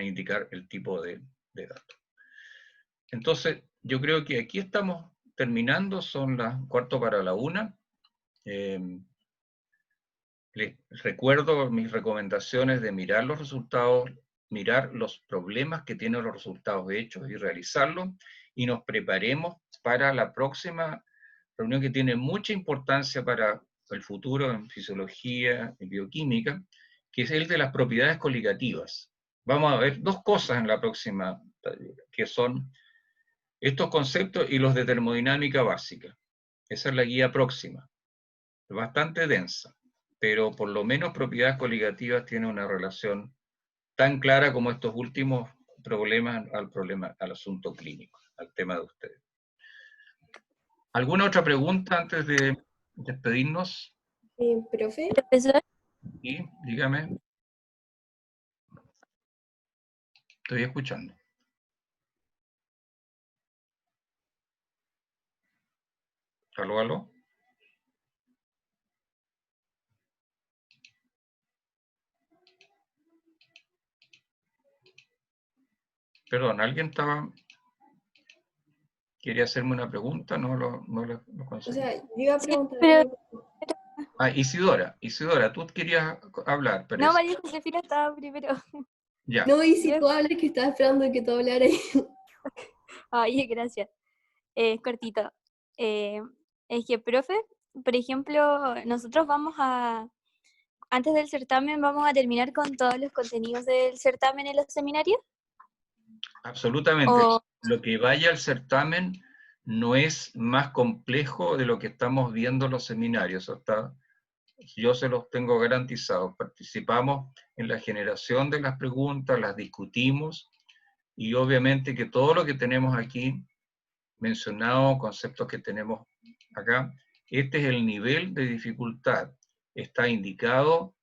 a indicar el tipo de datos. Entonces, yo creo que aquí estamos terminando, son las 1:45. Les recuerdo mis recomendaciones de mirar los resultados, mirar los problemas que tienen los resultados hechos y realizarlos, y nos preparemos para la próxima reunión que tiene mucha importancia para el futuro en fisiología y bioquímica, que es el de las propiedades coligativas. Vamos a ver dos cosas en la próxima, que son estos conceptos y los de termodinámica básica. Esa es la guía próxima, bastante densa, pero por lo menos propiedades coligativas tienen una relación tan clara como estos últimos problemas al asunto clínico, al tema de ustedes. ¿Alguna otra pregunta antes de despedirnos? Profe, Profesor, Y dígame. Estoy escuchando. ¿Aló, aló? Perdón, ¿alguien quería hacerme una pregunta? No lo o conseguí. sea, yo iba a sí, preguntar pero Ah, Isidora, tú querías hablar, no, parece. María Josefina estaba primero. Ya. no, y si Yo- tú hablas, que estaba esperando que tú hablaras. Ay, gracias. Cortito. Es que, profe, por ejemplo, nosotros antes del certamen, vamos a terminar con todos los contenidos del certamen en los seminarios. Absolutamente. O, Lo que vaya al certamen no es más complejo de lo que estamos viendo en los seminarios. Yo se los tengo garantizados. Participamos en la generación de las preguntas, las discutimos, y obviamente que todo lo que tenemos aquí mencionado, conceptos que tenemos acá, este es el nivel de dificultad. Está indicado,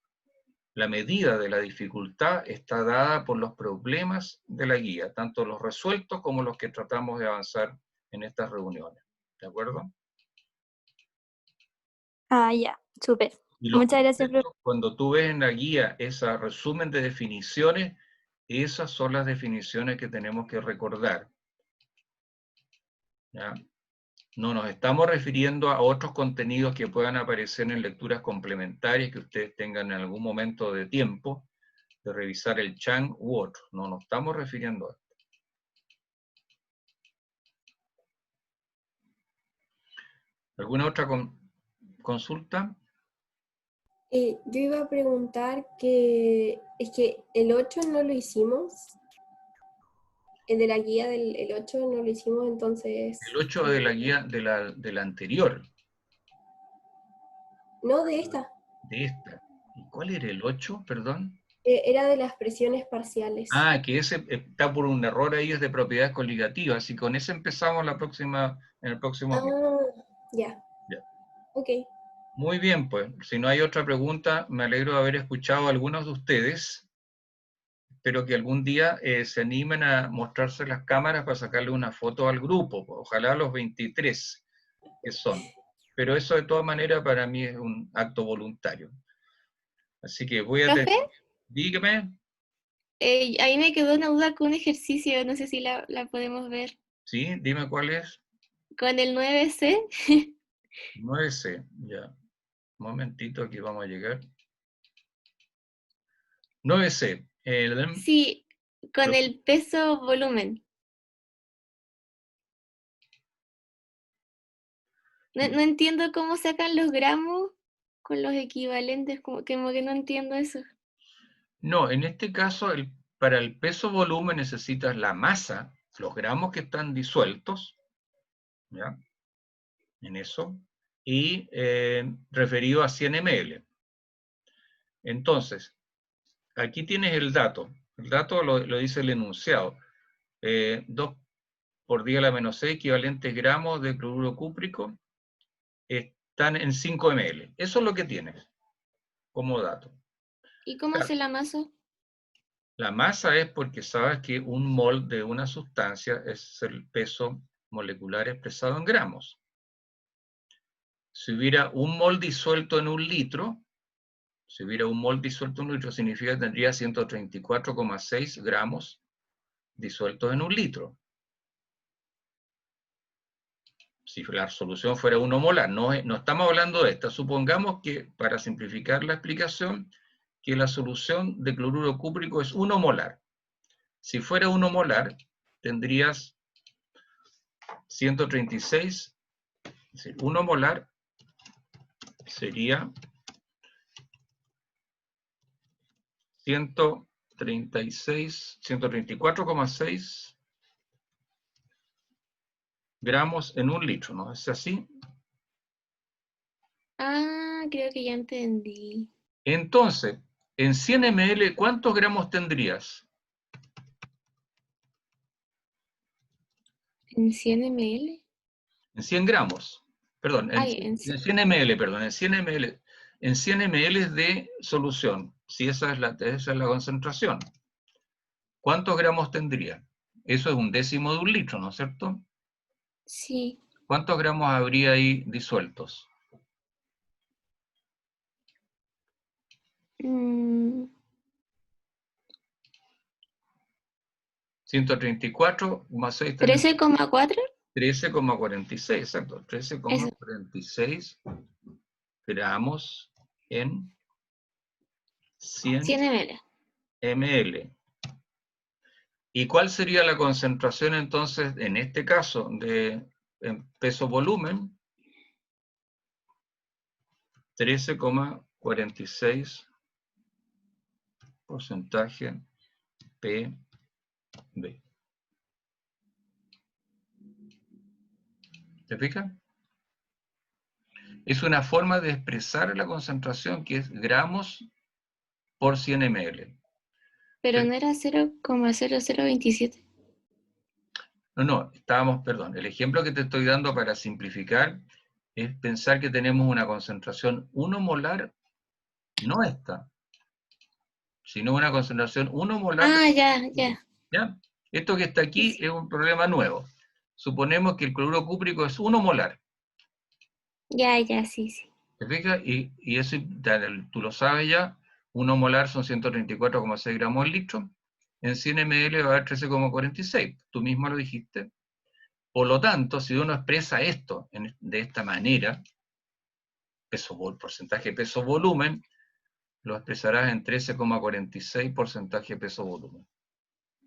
la medida de la dificultad está dada por los problemas de la guía, tanto los resueltos como los que tratamos de avanzar en estas reuniones. ¿De acuerdo? ya, súper. Y los Muchas gracias, profe. conceptos, cuando tú ves en la guía ese resumen de definiciones, esas son las definiciones que tenemos que recordar. ¿Ya? No nos estamos refiriendo a otros contenidos que puedan aparecer en lecturas complementarias que ustedes tengan en algún momento de tiempo de revisar el Chang u otro. No nos estamos refiriendo a esto. ¿Alguna otra consulta? Yo iba a preguntar que es que el 8 no lo hicimos, el de la guía el 8 no lo hicimos, entonces... El 8 de la guía de la anterior, No, de esta. de esta. ¿Y cuál era el 8, perdón? Era de las presiones parciales. Ah, que ese está por un error ahí, es de propiedades coligativas, y con ese empezamos en el próximo video. Ya. Ya. Ok. Muy bien, pues, si no hay otra pregunta, me alegro de haber escuchado a algunos de ustedes. Espero que algún día se animen a mostrarse las cámaras para sacarle una foto al grupo, ojalá los 23 que son. pero eso de todas maneras para mí es un acto voluntario. Así que voy a... ¿Profe? Dígame. Ahí me quedó una duda con un ejercicio, no sé si la podemos ver. Sí, dime cuál es. Con el 9C. 9C, ya. Un momentito, aquí vamos a llegar. 9C. Sí, con el peso volumen. No entiendo cómo sacan los gramos con los equivalentes, como que no entiendo eso. No, en este caso, para el peso volumen necesitas la masa, los gramos que están disueltos, ¿ya? En eso, y referido a 100 ml. Entonces, aquí tienes el dato. El dato lo dice el enunciado. 2 por 10 a la menos 6 equivalentes gramos de cloruro cúprico están en 5 ml. Eso es lo que tienes como dato. ¿Y cómo Claro. hace la masa? La masa es porque sabes que un mol de una sustancia es el peso molecular expresado en gramos. Si hubiera un mol disuelto en un litro, significa que tendría 134,6 gramos disueltos en un litro. Si la solución fuera 1 molar, no estamos hablando de esta. Supongamos que, para simplificar la explicación, que la solución de cloruro cúprico es 1 molar. Si fuera 1 molar, tendrías 136, es decir, 1 molar sería 134,6 gramos en un litro, ¿no es así? Ah, creo que ya entendí. Entonces, en 100 ml, ¿cuántos gramos tendrías? ¿En 100 ml? En 100 gramos. Perdón, en 100 ml, perdón, en 100 ml. En 100 ml de solución, si esa es la concentración. ¿Cuántos gramos tendría? Eso es 1/10 de un litro, ¿no es cierto? Sí. ¿Cuántos gramos habría ahí disueltos? 134 más 6 tenemos 13,4. 13,46, exacto. Eso. 13,46 gramos en 100 100 ml. ml. ¿Y cuál sería la concentración entonces, en este caso, de peso-volumen? 13,46 porcentaje PB. ¿Te fijas? Es una forma de expresar la concentración que es gramos por 100 ml. Pero no era 0,0027. No, perdón, el ejemplo que te estoy dando para simplificar es pensar que tenemos una concentración 1 molar, no esta, sino una concentración 1 molar. Ah, ya. ¿Ya? Esto que está aquí es un problema nuevo. Suponemos que el cloruro cúprico es 1 molar. Ya, sí. ¿Te fijas? Y eso tú lo sabes ya, 1 molar son 134,6 gramos al litro. En 100 ml va a haber 13,46. Tú mismo lo dijiste. Por lo tanto, si uno expresa esto de esta manera, porcentaje peso-volumen, lo expresarás en 13,46 porcentaje peso-volumen.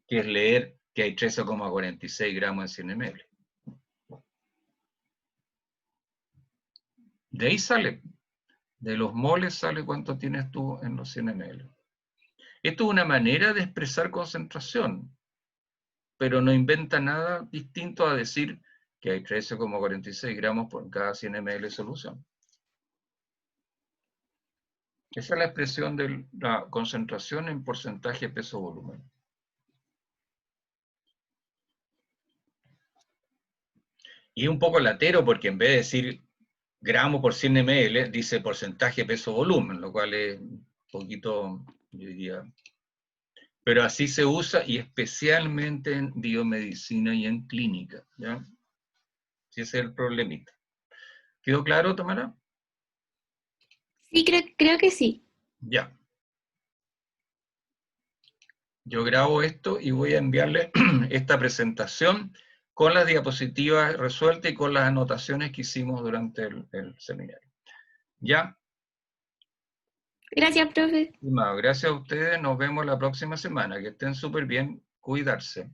Que es leer que hay 13,46 gramos en 100 ml. De ahí sale, de los moles sale cuánto tienes tú en los 100 ml. Esto es una manera de expresar concentración, pero no inventa nada distinto a decir que hay 13,46 gramos por cada 100 ml de solución. Esa es la expresión de la concentración en porcentaje peso-volumen. Y es un poco latero porque en vez de decir gramos por 100 ml, dice porcentaje peso-volumen, lo cual es un poquito, yo diría... Pero así se usa y especialmente en biomedicina y en clínica, ¿ya? Si ese es el problemita. ¿Quedó claro, Tamara? Sí, creo que sí. Ya. Yo grabo esto y voy a enviarle esta presentación con las diapositivas resueltas y con las anotaciones que hicimos durante el seminario. ¿Ya? Gracias, profe. Estimado, gracias a ustedes. Nos vemos la próxima semana. Que estén súper bien. Cuidarse.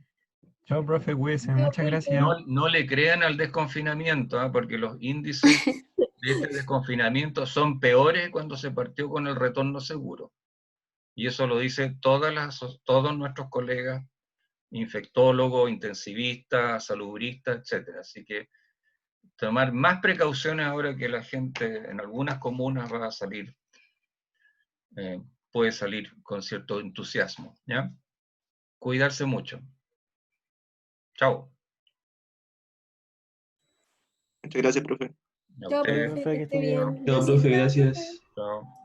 Chao, profe, cuídese. Muchas gracias. No le crean al desconfinamiento, ¿ah? Porque los índices de este desconfinamiento son peores cuando se partió con el retorno seguro. Y eso lo dicen todos nuestros colegas, infectólogos, intensivistas, salubristas, etc. Así que tomar más precauciones ahora que la gente en algunas comunas va a salir, puede salir con cierto entusiasmo, ¿ya? Cuidarse mucho. Chao. Muchas gracias, profe. A Chao, ustedes. profe, Profe, que que esté esté bien. bien. Chao, Gracias. profe, gracias. Chao.